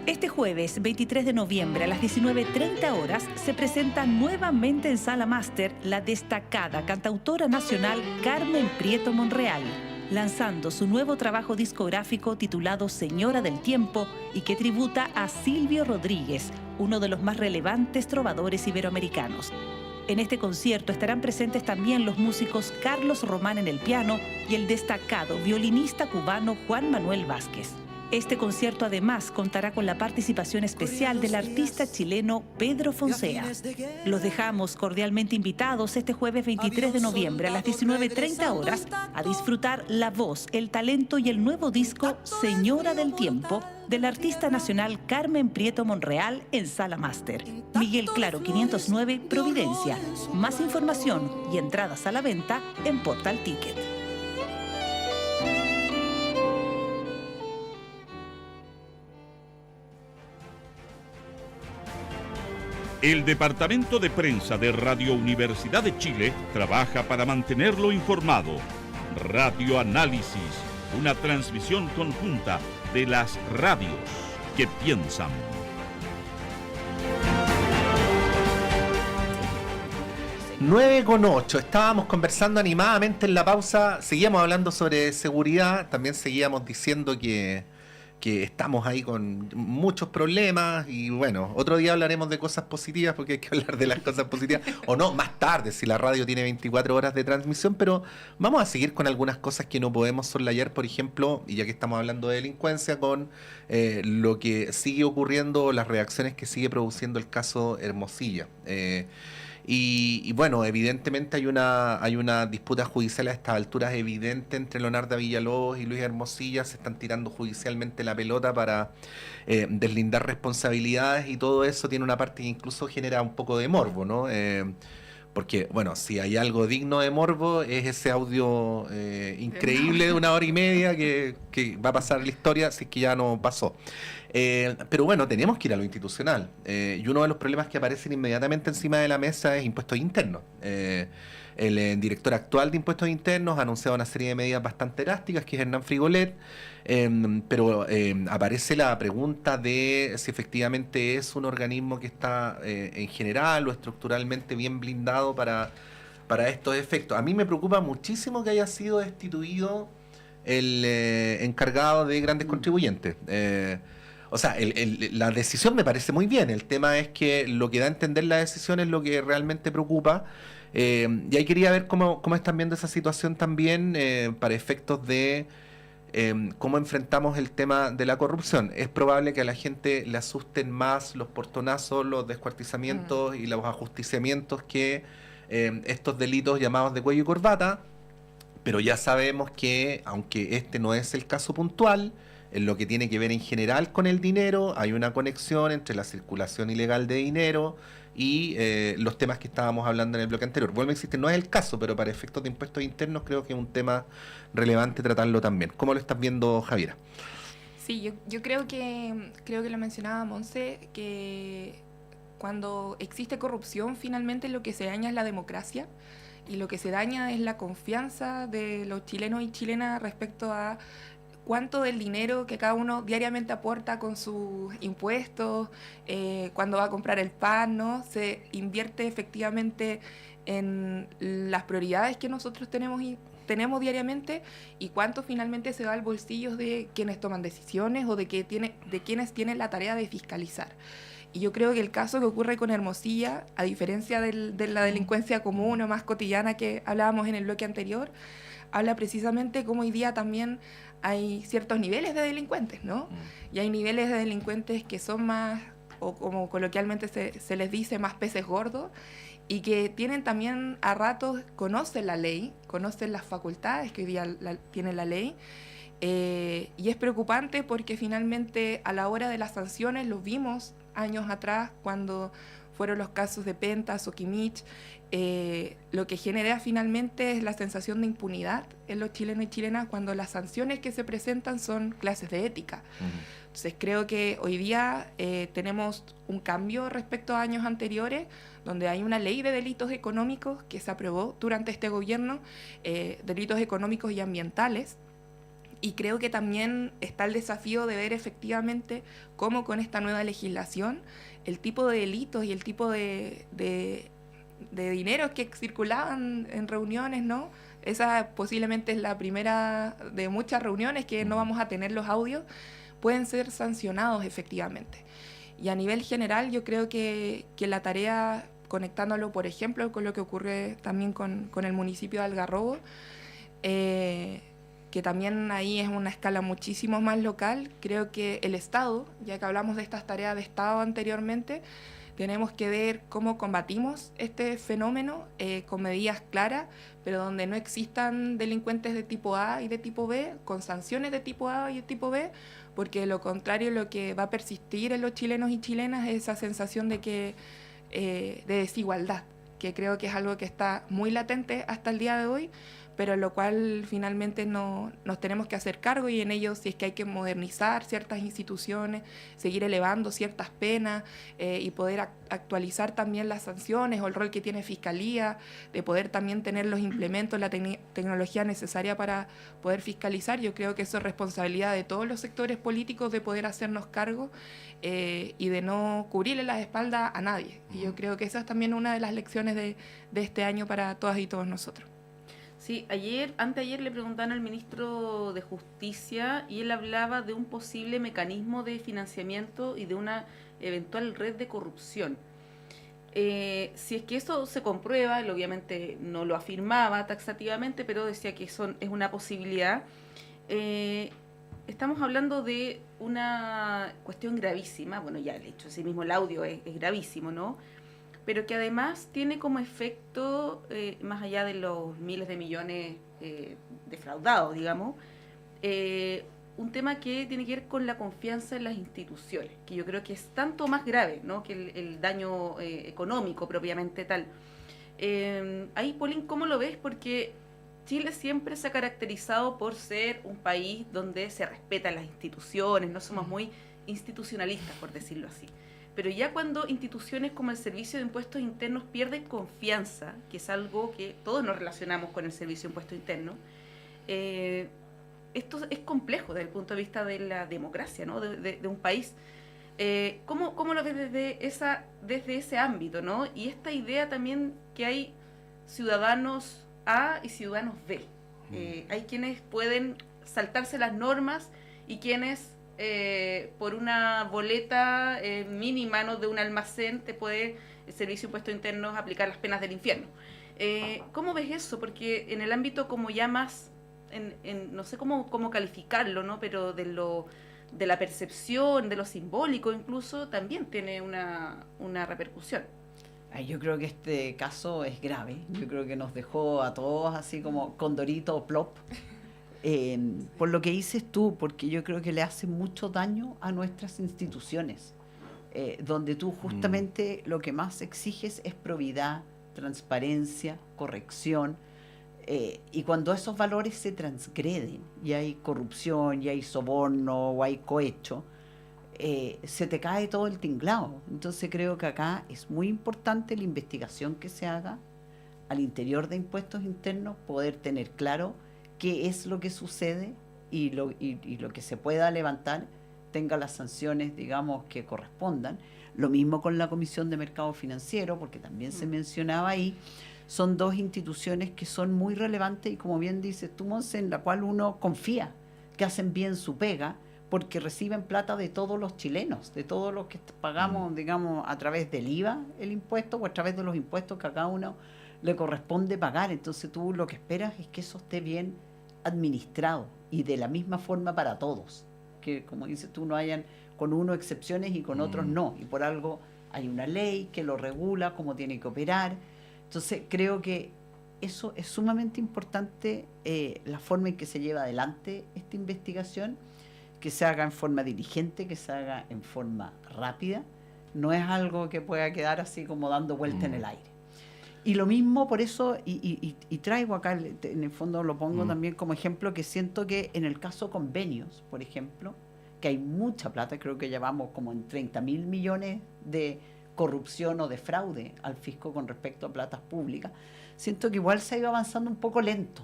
Este jueves 23 de noviembre a las 19:30 horas se presenta nuevamente en Sala Máster la destacada cantautora nacional Carmen Prieto Monreal, lanzando su nuevo trabajo discográfico titulado Señora del Tiempo y que tributa a Silvio Rodríguez, uno de los más relevantes trovadores iberoamericanos. En este concierto estarán presentes también los músicos Carlos Román en el piano y el destacado violinista cubano Juan Manuel Vázquez. Este concierto además contará con la participación especial del artista chileno Pedro Fonsea. Los dejamos cordialmente invitados este jueves 23 de noviembre a las 19:30 horas a disfrutar la voz, el talento y el nuevo disco Señora del Tiempo del artista nacional Carmen Prieto Monreal en Sala Máster. Miguel Claro 509, Providencia. Más información y entradas a la venta en Portal Ticket.
El Departamento de Prensa de Radio Universidad de Chile trabaja para mantenerlo informado. Radio Análisis, una transmisión conjunta de las radios que piensan.
Nueve con 8. Estábamos conversando animadamente en la pausa, seguíamos hablando sobre seguridad, también seguíamos diciendo que que estamos ahí con muchos problemas y bueno, otro día hablaremos de cosas positivas porque hay que hablar de las cosas positivas, o no, más tarde, si la radio tiene 24 horas de transmisión, pero vamos a seguir con algunas cosas que no podemos soslayar, por ejemplo, y ya que estamos hablando de delincuencia, con lo que sigue ocurriendo, las reacciones que sigue produciendo el caso Hermosilla. Y bueno, evidentemente hay una disputa judicial a estas alturas evidente entre Leonardo Villalobos y Luis Hermosilla. Se están tirando judicialmente la pelota para deslindar responsabilidades, y todo eso tiene una parte que incluso genera un poco de morbo, ¿no? Porque, bueno, si hay algo digno de morbo es ese audio increíble de 1 hora y media que va a pasar la historia si es que ya no pasó. Pero bueno, tenemos que ir a lo institucional. Y uno de los problemas que aparecen inmediatamente encima de la mesa es impuestos internos. El director actual de impuestos internos ha anunciado una serie de medidas bastante drásticas, que es Hernán Frigolet, pero aparece la pregunta de si efectivamente es un organismo que está en general o estructuralmente bien blindado para estos efectos. A mí me preocupa muchísimo que haya sido destituido el encargado de grandes contribuyentes. O sea, la decisión me parece muy bien. El tema es que lo que da a entender la decisión es lo que realmente preocupa. Y ahí quería ver cómo están viendo esa situación también para efectos de cómo enfrentamos el tema de la corrupción. Es probable que a la gente le asusten más los portonazos, los descuartizamientos y los ajusticiamientos que estos delitos llamados de cuello y corbata, pero ya sabemos que, aunque este no es el caso puntual, en lo que tiene que ver en general con el dinero, hay una conexión entre la circulación ilegal de dinero y los temas que estábamos hablando en el bloque anterior. Vuelvo a insistir, no es el caso, pero para efectos de impuestos internos creo que es un tema relevante tratarlo también. ¿Cómo lo estás viendo, Javiera?
Sí, yo creo que lo mencionaba Monse, que cuando existe corrupción, finalmente lo que se daña es la democracia, y lo que se daña es la confianza de los chilenos y chilenas respecto a cuánto del dinero que cada uno diariamente aporta con sus impuestos, cuando va a comprar el pan, ¿no? Se invierte efectivamente en las prioridades que nosotros tenemos diariamente, y cuánto finalmente se va al bolsillo de quienes toman decisiones o de quienes tienen la tarea de fiscalizar. Y yo creo que el caso que ocurre con Hermosilla, a diferencia de la delincuencia común o más cotidiana que hablábamos en el bloque anterior, habla precisamente cómo hoy día también hay ciertos niveles de delincuentes, ¿no? Y hay niveles de delincuentes que son más, o como coloquialmente se les dice, más peces gordos, y que tienen también a ratos, conocen la ley, conocen las facultades que hoy día tiene la ley, y es preocupante porque finalmente a la hora de las sanciones, lo vimos años atrás cuando fueron los casos de Pentas o Kimich, lo que genera finalmente es la sensación de impunidad en los chilenos y chilenas cuando las sanciones que se presentan son clases de ética. Entonces creo que hoy día tenemos un cambio respecto a años anteriores, donde hay una ley de delitos económicos que se aprobó durante este gobierno, delitos económicos y ambientales. Y creo que también está el desafío de ver efectivamente cómo con esta nueva legislación el tipo de delitos y el tipo de dinero que circulaban en reuniones, ¿no? Esa posiblemente es la primera de muchas reuniones que no vamos a tener los audios, pueden ser sancionados efectivamente. Y a nivel general yo creo que la tarea, conectándolo por ejemplo con lo que ocurre también con el municipio de Algarrobo, que también ahí es una escala muchísimo más local, creo que el Estado, ya que hablamos de estas tareas de Estado anteriormente, tenemos que ver cómo combatimos este fenómeno con medidas claras, pero donde no existan delincuentes de tipo A y de tipo B, con sanciones de tipo A y de tipo B, porque de lo contrario lo que va a persistir en los chilenos y chilenas es esa sensación de desigualdad, que creo que es algo que está muy latente hasta el día de hoy, pero lo cual finalmente nos tenemos que hacer cargo, y en ello si es que hay que modernizar ciertas instituciones, seguir elevando ciertas penas y poder actualizar también las sanciones o el rol que tiene Fiscalía, de poder también tener los implementos, la tecnología necesaria para poder fiscalizar. Yo creo que eso es responsabilidad de todos los sectores políticos de poder hacernos cargo y de no cubrirle la espalda a nadie. Y yo creo que esa es también una de las lecciones de este año para todas y todos nosotros.
Sí, anteayer le preguntaron al ministro de Justicia y él hablaba de un posible mecanismo de financiamiento y de una eventual red de corrupción. Si es que eso se comprueba, él obviamente no lo afirmaba taxativamente, pero decía que eso es una posibilidad. Estamos hablando de una cuestión gravísima, bueno, ya el hecho, sí mismo el audio es gravísimo, ¿no? Pero que además tiene como efecto, más allá de los miles de millones defraudados, digamos, un tema que tiene que ver con la confianza en las instituciones, que yo creo que es tanto más grave, ¿no?, que el daño económico propiamente tal. Ahí, Paulín, ¿cómo lo ves? Porque Chile siempre se ha caracterizado por ser un país donde se respetan las instituciones, no somos muy institucionalistas, por decirlo así. Pero ya cuando instituciones como el Servicio de Impuestos Internos pierden confianza, que es algo que todos nos relacionamos con el Servicio de Impuestos Internos, esto es complejo desde el punto de vista de la democracia, ¿no?, de un país. ¿Cómo lo ves desde ese ámbito, ¿no? Y esta idea también que hay ciudadanos A y ciudadanos B. Hay quienes pueden saltarse las normas y quienes por una boleta mínima, ¿no?, de un almacén te puede el Servicio de Impuestos Internos aplicar las penas del infierno. ¿Cómo ves eso? Porque en el ámbito como ya más, no sé cómo calificarlo, ¿no?, pero de la percepción, de lo simbólico incluso, también tiene una repercusión.
Yo creo que este caso es grave. Yo creo que nos dejó a todos así como condorito o plop. Por lo que dices tú, porque yo creo que le hace mucho daño a nuestras instituciones, donde tú justamente lo que más exiges es probidad, transparencia, corrección, y cuando esos valores se transgreden y hay corrupción, y hay soborno o hay cohecho, se te cae todo el tinglado. Entonces creo que acá es muy importante la investigación que se haga al interior de Impuestos Internos, poder tener claro qué es lo que sucede y lo que se pueda levantar tenga las sanciones, digamos, que correspondan. Lo mismo con la Comisión de Mercado Financiero, porque también se mencionaba ahí, son dos instituciones que son muy relevantes y, como bien dices tú, Monse, en la cual uno confía que hacen bien su pega, porque reciben plata de todos los chilenos, de todos los que pagamos, digamos, a través del IVA el impuesto o a través de los impuestos que a cada uno le corresponde pagar. Entonces tú lo que esperas es que eso esté bien administrado y de la misma forma para todos, que, como dices tú, no hayan con uno excepciones y con otros no, y por algo hay una ley que lo regula, cómo tiene que operar. Entonces creo que eso es sumamente importante, la forma en que se lleva adelante esta investigación, que se haga en forma diligente, que se haga en forma rápida, no es algo que pueda quedar así como dando vuelta en el aire. Y lo mismo, por eso, y traigo acá, en el fondo lo pongo también como ejemplo, que siento que en el caso convenios, por ejemplo, que hay mucha plata, creo que llevamos como en 30.000 millones de corrupción o de fraude al fisco con respecto a platas públicas, siento que igual se ha ido avanzando un poco lento,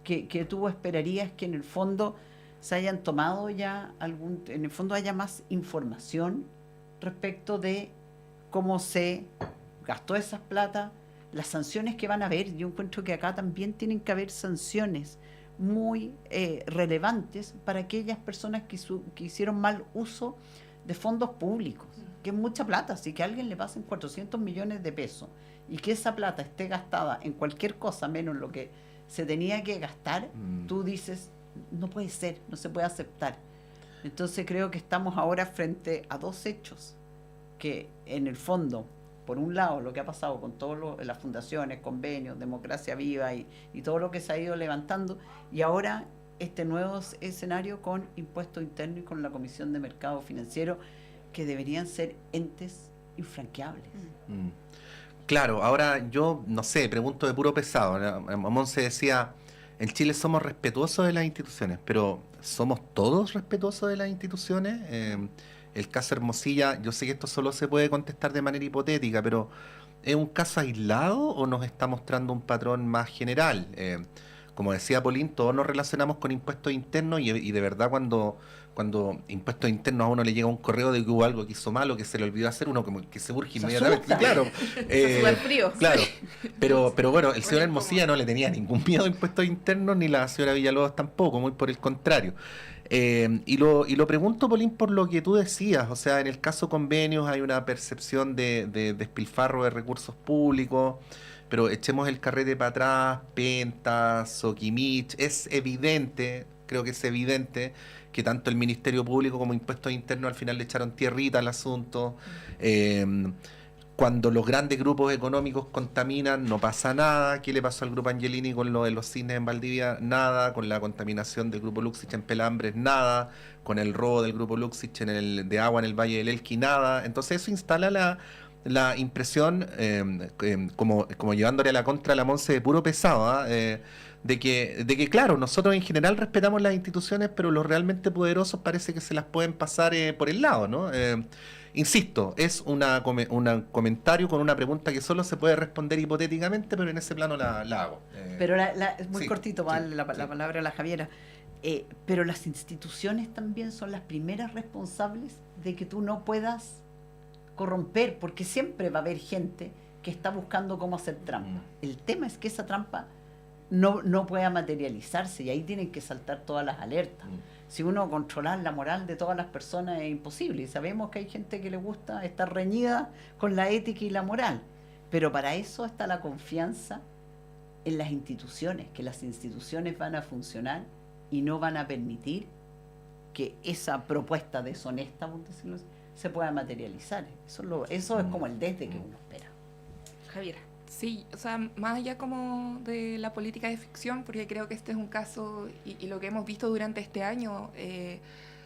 que tú esperarías que en el fondo se hayan tomado ya en el fondo haya más información respecto de cómo se gastó esas plata, las sanciones que van a haber. Yo encuentro que acá también tienen que haber sanciones muy relevantes para aquellas personas que hicieron mal uso de fondos públicos, que es mucha plata. Así que a alguien le pasen 400 millones de pesos y que esa plata esté gastada en cualquier cosa menos lo que se tenía que gastar, tú dices, no puede ser, no se puede aceptar. Entonces creo que estamos ahora frente a dos hechos que en el fondo, por un lado, lo que ha pasado con todas las fundaciones, convenios, Democracia Viva y todo lo que se ha ido levantando, y ahora este nuevo escenario con Impuestos Internos y con la Comisión de Mercado Financiero, que deberían ser entes infranqueables.
Claro, ahora yo, no sé, pregunto de puro pesado. Monse decía, en Chile somos respetuosos de las instituciones, pero ¿somos todos respetuosos de las instituciones? El caso Hermosilla, yo sé que esto solo se puede contestar de manera hipotética, pero ¿es un caso aislado o nos está mostrando un patrón más general? como decía Polín, todos nos relacionamos con impuestos internos y de verdad cuando impuestos internos a uno le llega un correo de que hubo algo que hizo mal o que se le olvidó hacer, uno como que se urge inmediatamente. Claro,
súper frío.
Claro, pero bueno, el señor Hermosilla no le tenía ningún miedo a impuestos internos, ni la señora Villalobos tampoco, muy por el contrario. Y lo pregunto, Polín, por lo que tú decías, o sea, en el caso convenios hay una percepción de despilfarro de recursos públicos, pero echemos el carrete para atrás, Penta, Soquimich, es evidente, creo que es evidente que tanto el Ministerio Público como Impuestos Internos al final le echaron tierrita al asunto. Cuando los grandes grupos económicos contaminan, no pasa nada. ¿Qué le pasó al Grupo Angelini con lo de los cines en Valdivia? Nada. Con la contaminación del Grupo Luxich en Pelambres, nada. Con el robo del Grupo Luxich de agua en el Valle del Elqui, nada. Entonces eso instala la impresión, como llevándole a la contra a la Monse de puro pesado, de que claro, nosotros en general respetamos las instituciones, pero los realmente poderosos parece que se las pueden pasar por el lado, ¿no? Insisto, es un comentario con una pregunta que solo se puede responder hipotéticamente, pero en ese plano la hago.
Pero es muy
sí,
cortito,
sí,
la palabra a la Javiera. Pero las instituciones también son las primeras responsables de que tú no puedas corromper, porque siempre va a haber gente que está buscando cómo hacer trampa. El tema es que esa trampa no pueda materializarse y ahí tienen que saltar todas las alertas. Si uno controlar la moral de todas las personas es imposible, y sabemos que hay gente que le gusta estar reñida con la ética y la moral, pero para eso está la confianza en las instituciones, que las instituciones van a funcionar y no van a permitir que esa propuesta deshonesta, por decirlo así, se pueda materializar. Eso es como el desde que uno espera.
Javier.
Sí, o sea, más allá como de la política de ficción, porque creo que este es un caso, y lo que hemos visto durante este año,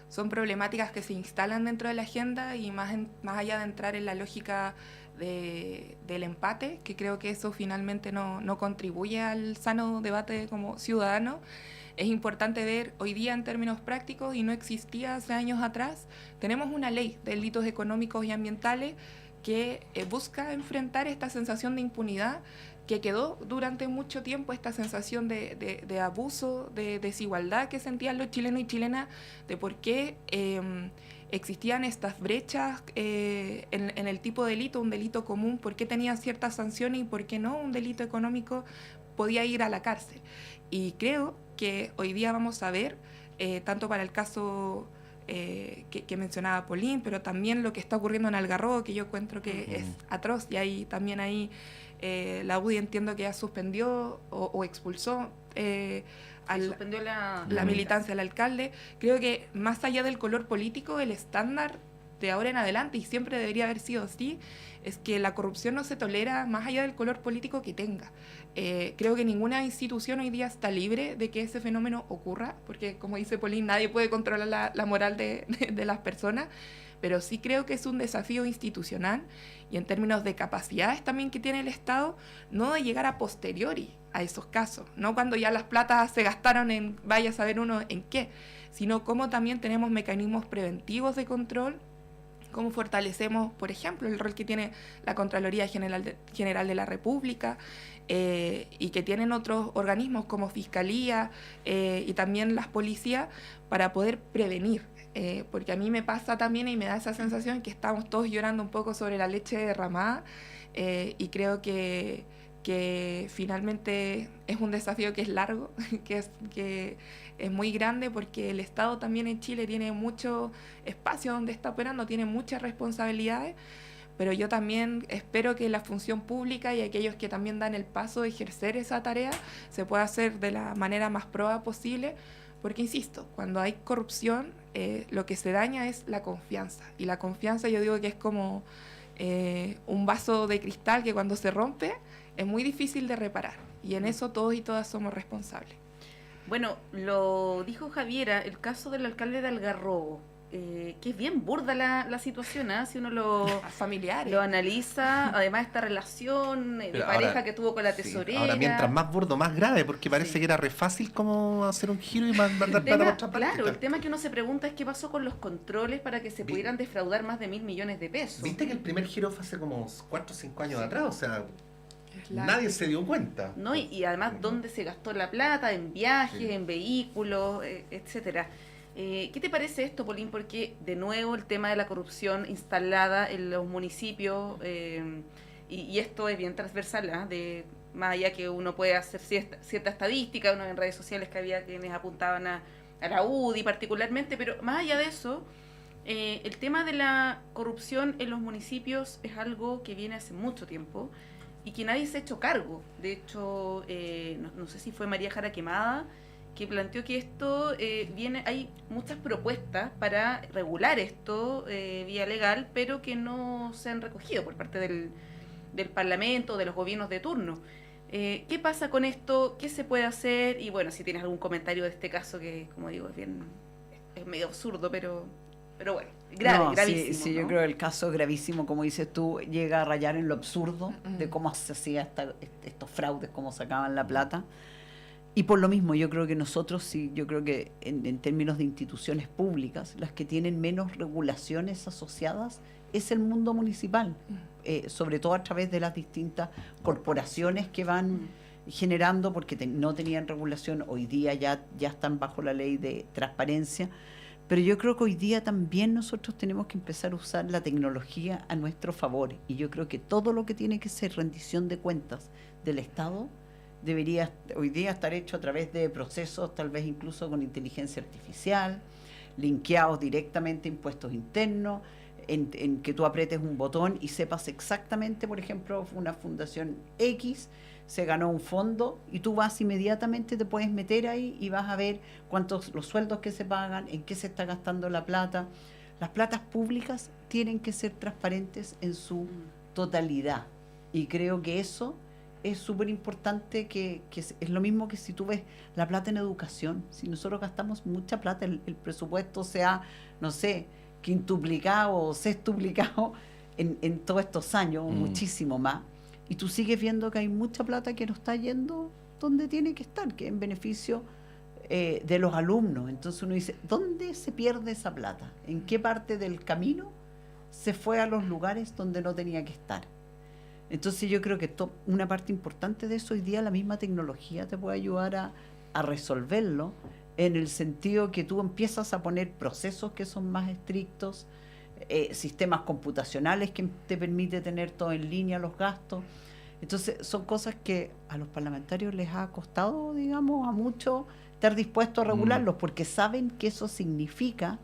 son problemáticas que se instalan dentro de la agenda y más allá de entrar en la lógica del empate, que creo que eso finalmente no contribuye al sano debate como ciudadano. Es importante ver hoy día en términos prácticos, y no existía hace años atrás, tenemos una ley de delitos económicos y ambientales que busca enfrentar esta sensación de impunidad que quedó durante mucho tiempo, esta sensación de abuso, de desigualdad que sentían los chilenos y chilenas, de por qué existían estas brechas en el tipo de delito, un delito común, por qué tenía ciertas sanciones y por qué no un delito económico podía ir a la cárcel. Y creo que hoy día vamos a ver, tanto para el caso que mencionaba Polín, pero también lo que está ocurriendo en Algarrobo, que yo encuentro que es atroz, y ahí también la UDI entiendo que ya suspendió o expulsó
suspendió la
militancia del alcalde. Creo que más allá del color político, el estándar de ahora en adelante, y siempre debería haber sido así, es que la corrupción no se tolera más allá del color político que tenga. Creo que ninguna institución hoy día está libre de que ese fenómeno ocurra, porque como dice Polín, nadie puede controlar la moral de las personas, pero sí creo que es un desafío institucional y en términos de capacidades también que tiene el Estado, no de llegar a posteriori a esos casos, no cuando ya las platas se gastaron en vaya a saber uno en qué, sino cómo también tenemos mecanismos preventivos de control, cómo fortalecemos, por ejemplo, el rol que tiene la Contraloría General de la República, y que tienen otros organismos como Fiscalía y también las policías para poder prevenir. Porque a mí me pasa también y me da esa sensación que estamos todos llorando un poco sobre la leche derramada, y creo que finalmente es un desafío que es largo, que es muy grande, porque el Estado también en Chile tiene mucho espacio donde está operando, tiene muchas responsabilidades, pero yo también espero que la función pública y aquellos que también dan el paso de ejercer esa tarea se pueda hacer de la manera más probada posible, porque insisto, cuando hay corrupción lo que se daña es la confianza, y la confianza yo digo que es como un vaso de cristal que cuando se rompe es muy difícil de reparar, y en eso todos y todas somos responsables.
Bueno, lo dijo Javiera, el caso del alcalde de Algarrobo, que es bien burda la situación, si uno lo analiza, además esta relación de pareja que tuvo con la tesorera.
Ahora, mientras más burdo, más grave, porque parece que era re fácil como hacer un giro y mandar plata por otra parte.
Claro, el tema que uno se pregunta es qué pasó con los controles para que se pudieran defraudar más de 1.000 millones de pesos.
¿Viste que el primer giro fue hace como 4 o 5 años atrás? O sea, nadie se dio cuenta.
¿No? Y además, ¿dónde se gastó la plata? En viajes, en vehículos, etcétera. ¿Qué te parece esto, Polín? Porque, de nuevo, el tema de la corrupción instalada en los municipios, y esto es bien transversal, de más allá que uno puede hacer cierta estadística, uno en redes sociales que había quienes apuntaban a la UDI particularmente, pero más allá de eso, el tema de la corrupción en los municipios es algo que viene hace mucho tiempo y que nadie se ha hecho cargo. De hecho, no sé si fue María Jara Quemada que planteó que esto hay muchas propuestas para regular esto vía legal, pero que no se han recogido por parte del Parlamento, de los gobiernos de turno. ¿Qué pasa con esto? ¿Qué se puede hacer? Y bueno, si tienes algún comentario de este caso que, como digo, es medio absurdo, pero bueno, gravísimo.
Sí, ¿no? Yo creo que el caso es gravísimo, como dices tú, llega a rayar en lo absurdo de cómo se hacía estos fraudes, cómo sacaban la plata. Y por lo mismo, yo creo que nosotros, yo creo que en términos de instituciones públicas, las que tienen menos regulaciones asociadas es el mundo municipal, sobre todo a través de las distintas corporaciones que van generando, porque no tenían regulación, hoy día ya están bajo la ley de transparencia, pero yo creo que hoy día también nosotros tenemos que empezar a usar la tecnología a nuestro favor, y yo creo que todo lo que tiene que ser rendición de cuentas del Estado debería hoy día estar hecho a través de procesos, tal vez incluso con inteligencia artificial, linkeados directamente a impuestos internos, en que tú aprietes un botón y sepas exactamente, por ejemplo, una fundación X se ganó un fondo y tú vas inmediatamente, te puedes meter ahí y vas a ver cuántos los sueldos que se pagan, en qué se está gastando la plata. Las platas públicas tienen que ser transparentes en su totalidad, y creo que eso es súper importante, que es lo mismo que si tú ves la plata en educación. Si nosotros gastamos mucha plata, el presupuesto sea, no sé, quintuplicado o sextuplicado en todos estos años, muchísimo más, y tú sigues viendo que hay mucha plata que no está yendo donde tiene que estar, que es en beneficio de los alumnos. Entonces uno dice, ¿dónde se pierde esa plata? ¿En qué parte del camino se fue a los lugares donde no tenía que estar? Entonces yo creo que una parte importante de eso, hoy día la misma tecnología te puede ayudar a resolverlo, en el sentido que tú empiezas a poner procesos que son más estrictos, sistemas computacionales que te permite tener todo en línea, los gastos. Entonces son cosas que a los parlamentarios les ha costado, digamos, a muchos estar dispuestos a regularlos, porque saben que eso significa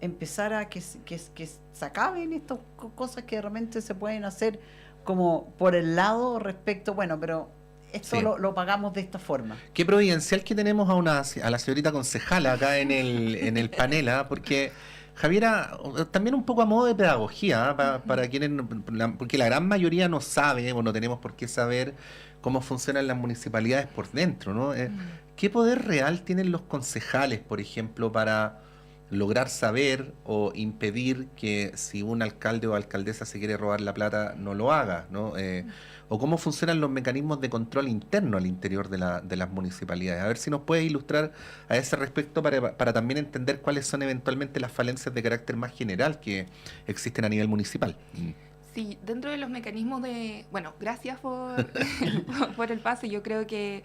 empezar a que se acaben estas cosas que realmente se pueden hacer como por el lado respecto, bueno, pero esto lo pagamos de esta forma.
Qué providencial que tenemos a la señorita concejala acá en el panel, porque Javiera, también un poco a modo de pedagogía, para quienes, porque la gran mayoría no sabe, o no tenemos por qué saber cómo funcionan las municipalidades por dentro, ¿no? ¿Qué poder real tienen los concejales, por ejemplo, para lograr saber o impedir que si un alcalde o alcaldesa se quiere robar la plata, no lo haga, ¿no? O cómo funcionan los mecanismos de control interno al interior de las municipalidades. A ver si nos puedes ilustrar a ese respecto para también entender cuáles son eventualmente las falencias de carácter más general que existen a nivel municipal.
Sí, dentro de los mecanismos Bueno, gracias por el pase. Yo creo que,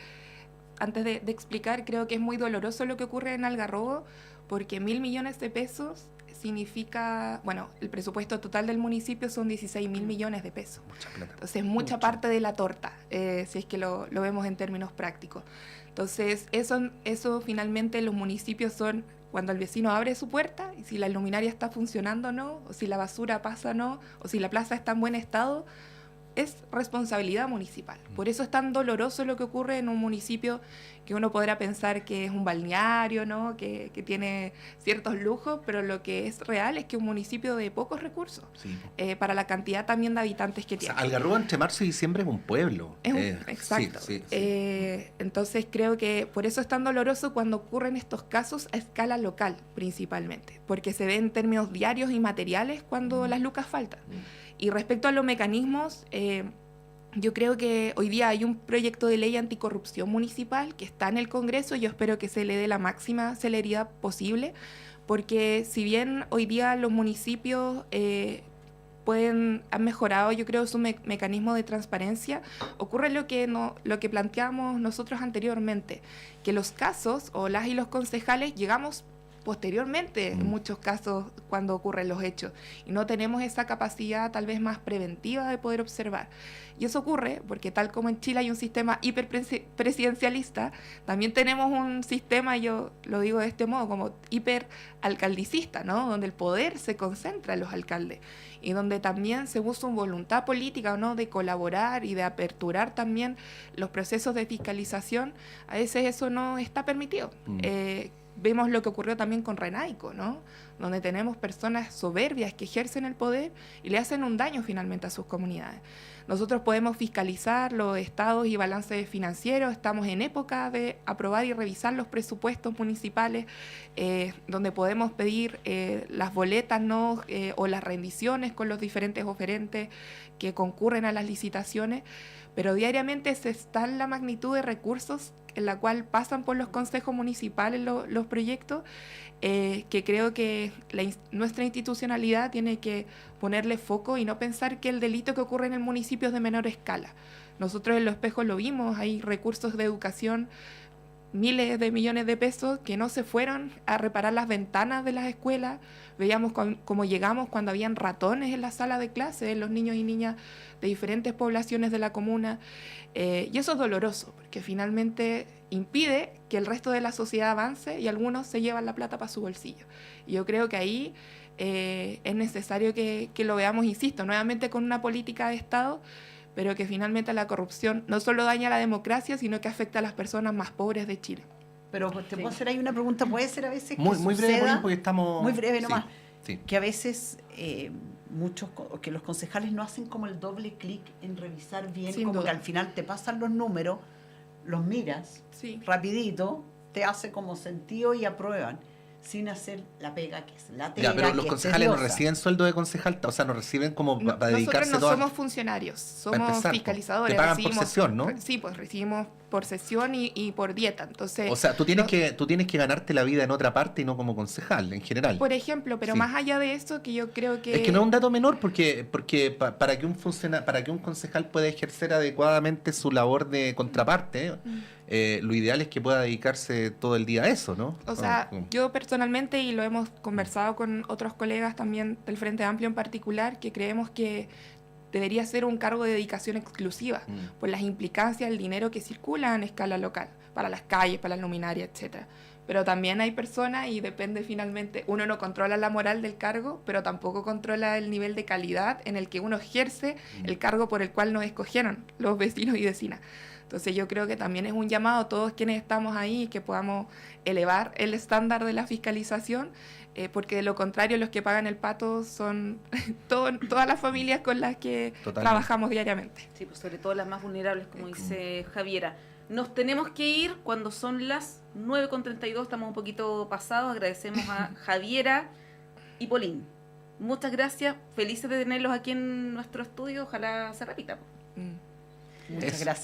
antes de explicar, creo que es muy doloroso lo que ocurre en Algarrobo, porque 1.000 millones de pesos significa, bueno, el presupuesto total del municipio son 16.000 millones de pesos. Mucha plata. Entonces, mucha parte de la torta, si es que lo vemos en términos prácticos. Entonces, eso finalmente los municipios son cuando el vecino abre su puerta y si la luminaria está funcionando o no, o si la basura pasa o no, o si la plaza está en buen estado, es responsabilidad municipal. Por eso es tan doloroso lo que ocurre en un municipio que uno podrá pensar que es un balneario, ¿no? que tiene ciertos lujos, pero lo que es real es que un municipio de pocos recursos, para la cantidad también de habitantes que tiene.
Algarrobo entre marzo y diciembre es un pueblo.
Exacto. Sí. Entonces creo que por eso es tan doloroso cuando ocurren estos casos a escala local principalmente, porque se ve en términos diarios y materiales cuando las lucas faltan. Y respecto a los mecanismos, yo creo que hoy día hay un proyecto de ley anticorrupción municipal que está en el Congreso. Yo espero que se le dé la máxima celeridad posible, porque si bien hoy día los municipios han mejorado, yo creo, su mecanismo de transparencia. Ocurre lo que planteamos nosotros anteriormente, que los casos o las y los concejales llegamos posteriormente, en muchos casos, cuando ocurren los hechos, y no tenemos esa capacidad tal vez más preventiva de poder observar. Y eso ocurre porque, tal como en Chile hay un sistema hiperpresidencialista, también tenemos un sistema, yo lo digo de este modo, como hiperalcaldicista, ¿no? Donde el poder se concentra en los alcaldes y donde también se busca una voluntad política, ¿no?, de colaborar y de aperturar también los procesos de fiscalización. A veces eso no está permitido. Vemos lo que ocurrió también con Renaico, ¿no?, donde tenemos personas soberbias que ejercen el poder y le hacen un daño finalmente a sus comunidades. Nosotros podemos fiscalizar los estados y balances financieros, estamos en época de aprobar y revisar los presupuestos municipales, donde podemos pedir las boletas, ¿no?, o las rendiciones con los diferentes oferentes que concurren a las licitaciones, pero diariamente se está en la magnitud de recursos en la cual pasan por los consejos municipales los proyectos, que creo que nuestra institucionalidad tiene que ponerle foco y no pensar que el delito que ocurre en el municipio es de menor escala. Nosotros en Los Espejos lo vimos, hay recursos de educación, miles de millones de pesos que no se fueron a reparar las ventanas de las escuelas. Veíamos cómo llegamos cuando habían ratones en la sala de clase, los niños y niñas de diferentes poblaciones de la comuna, y eso es doloroso, porque finalmente impide que el resto de la sociedad avance y algunos se llevan la plata para su bolsillo. Y yo creo que ahí es necesario que lo veamos, insisto, nuevamente con una política de Estado, pero que finalmente la corrupción no solo daña a la democracia, sino que afecta a las personas más pobres de Chile.
Pero te puedo hacer ahí una pregunta, puede ser a veces que
muy breve, porque estamos...
Muy breve nomás.
Sí.
Que a veces que los concejales no hacen como el doble clic en revisar bien,
Sin
como
duda.
que al final te pasan los números, los miras rapidito, te hace como sentido y aprueban, sin hacer la pega que es la tela.
Ya, pero los
que
concejales no
tediosa.
reciben sueldo de concejal, o sea, no reciben como para dedicarse
Nosotros no
toda...
somos funcionarios,
Para
somos
empezar,
fiscalizadores.
te pagan por sesión, ¿no?
Sí, pues recibimos por sesión y por dieta. Entonces,
O sea, tú tienes que ganarte la vida en otra parte y no como concejal, en general.
por ejemplo, pero
Sí.
más allá de eso, que yo creo que...
Es que no es un dato menor porque para que un concejal pueda ejercer adecuadamente su labor de contraparte, lo ideal es que pueda dedicarse todo el día a eso, ¿no?
O sea, yo personalmente, y lo hemos conversado con otros colegas también del Frente Amplio en particular, que creemos que debería ser un cargo de dedicación exclusiva por las implicancias del dinero que circula en escala local, para las calles, para las luminarias, etcétera. Pero también hay personas, y depende finalmente, uno no controla la moral del cargo, pero tampoco controla el nivel de calidad en el que uno ejerce el cargo por el cual nos escogieron los vecinos y vecinas. Entonces yo creo que también es un llamado a todos quienes estamos ahí, que podamos elevar el estándar de la fiscalización, porque de lo contrario los que pagan el pato son todas las familias con las que trabajamos diariamente.
Sí, pues sobre todo las más vulnerables, como dice Javiera. Nos tenemos que ir cuando son las 9:32, estamos un poquito pasados. Agradecemos a Javiera y Polín. Muchas gracias, felices de tenerlos aquí en nuestro estudio, ojalá se repita.
Muchas gracias.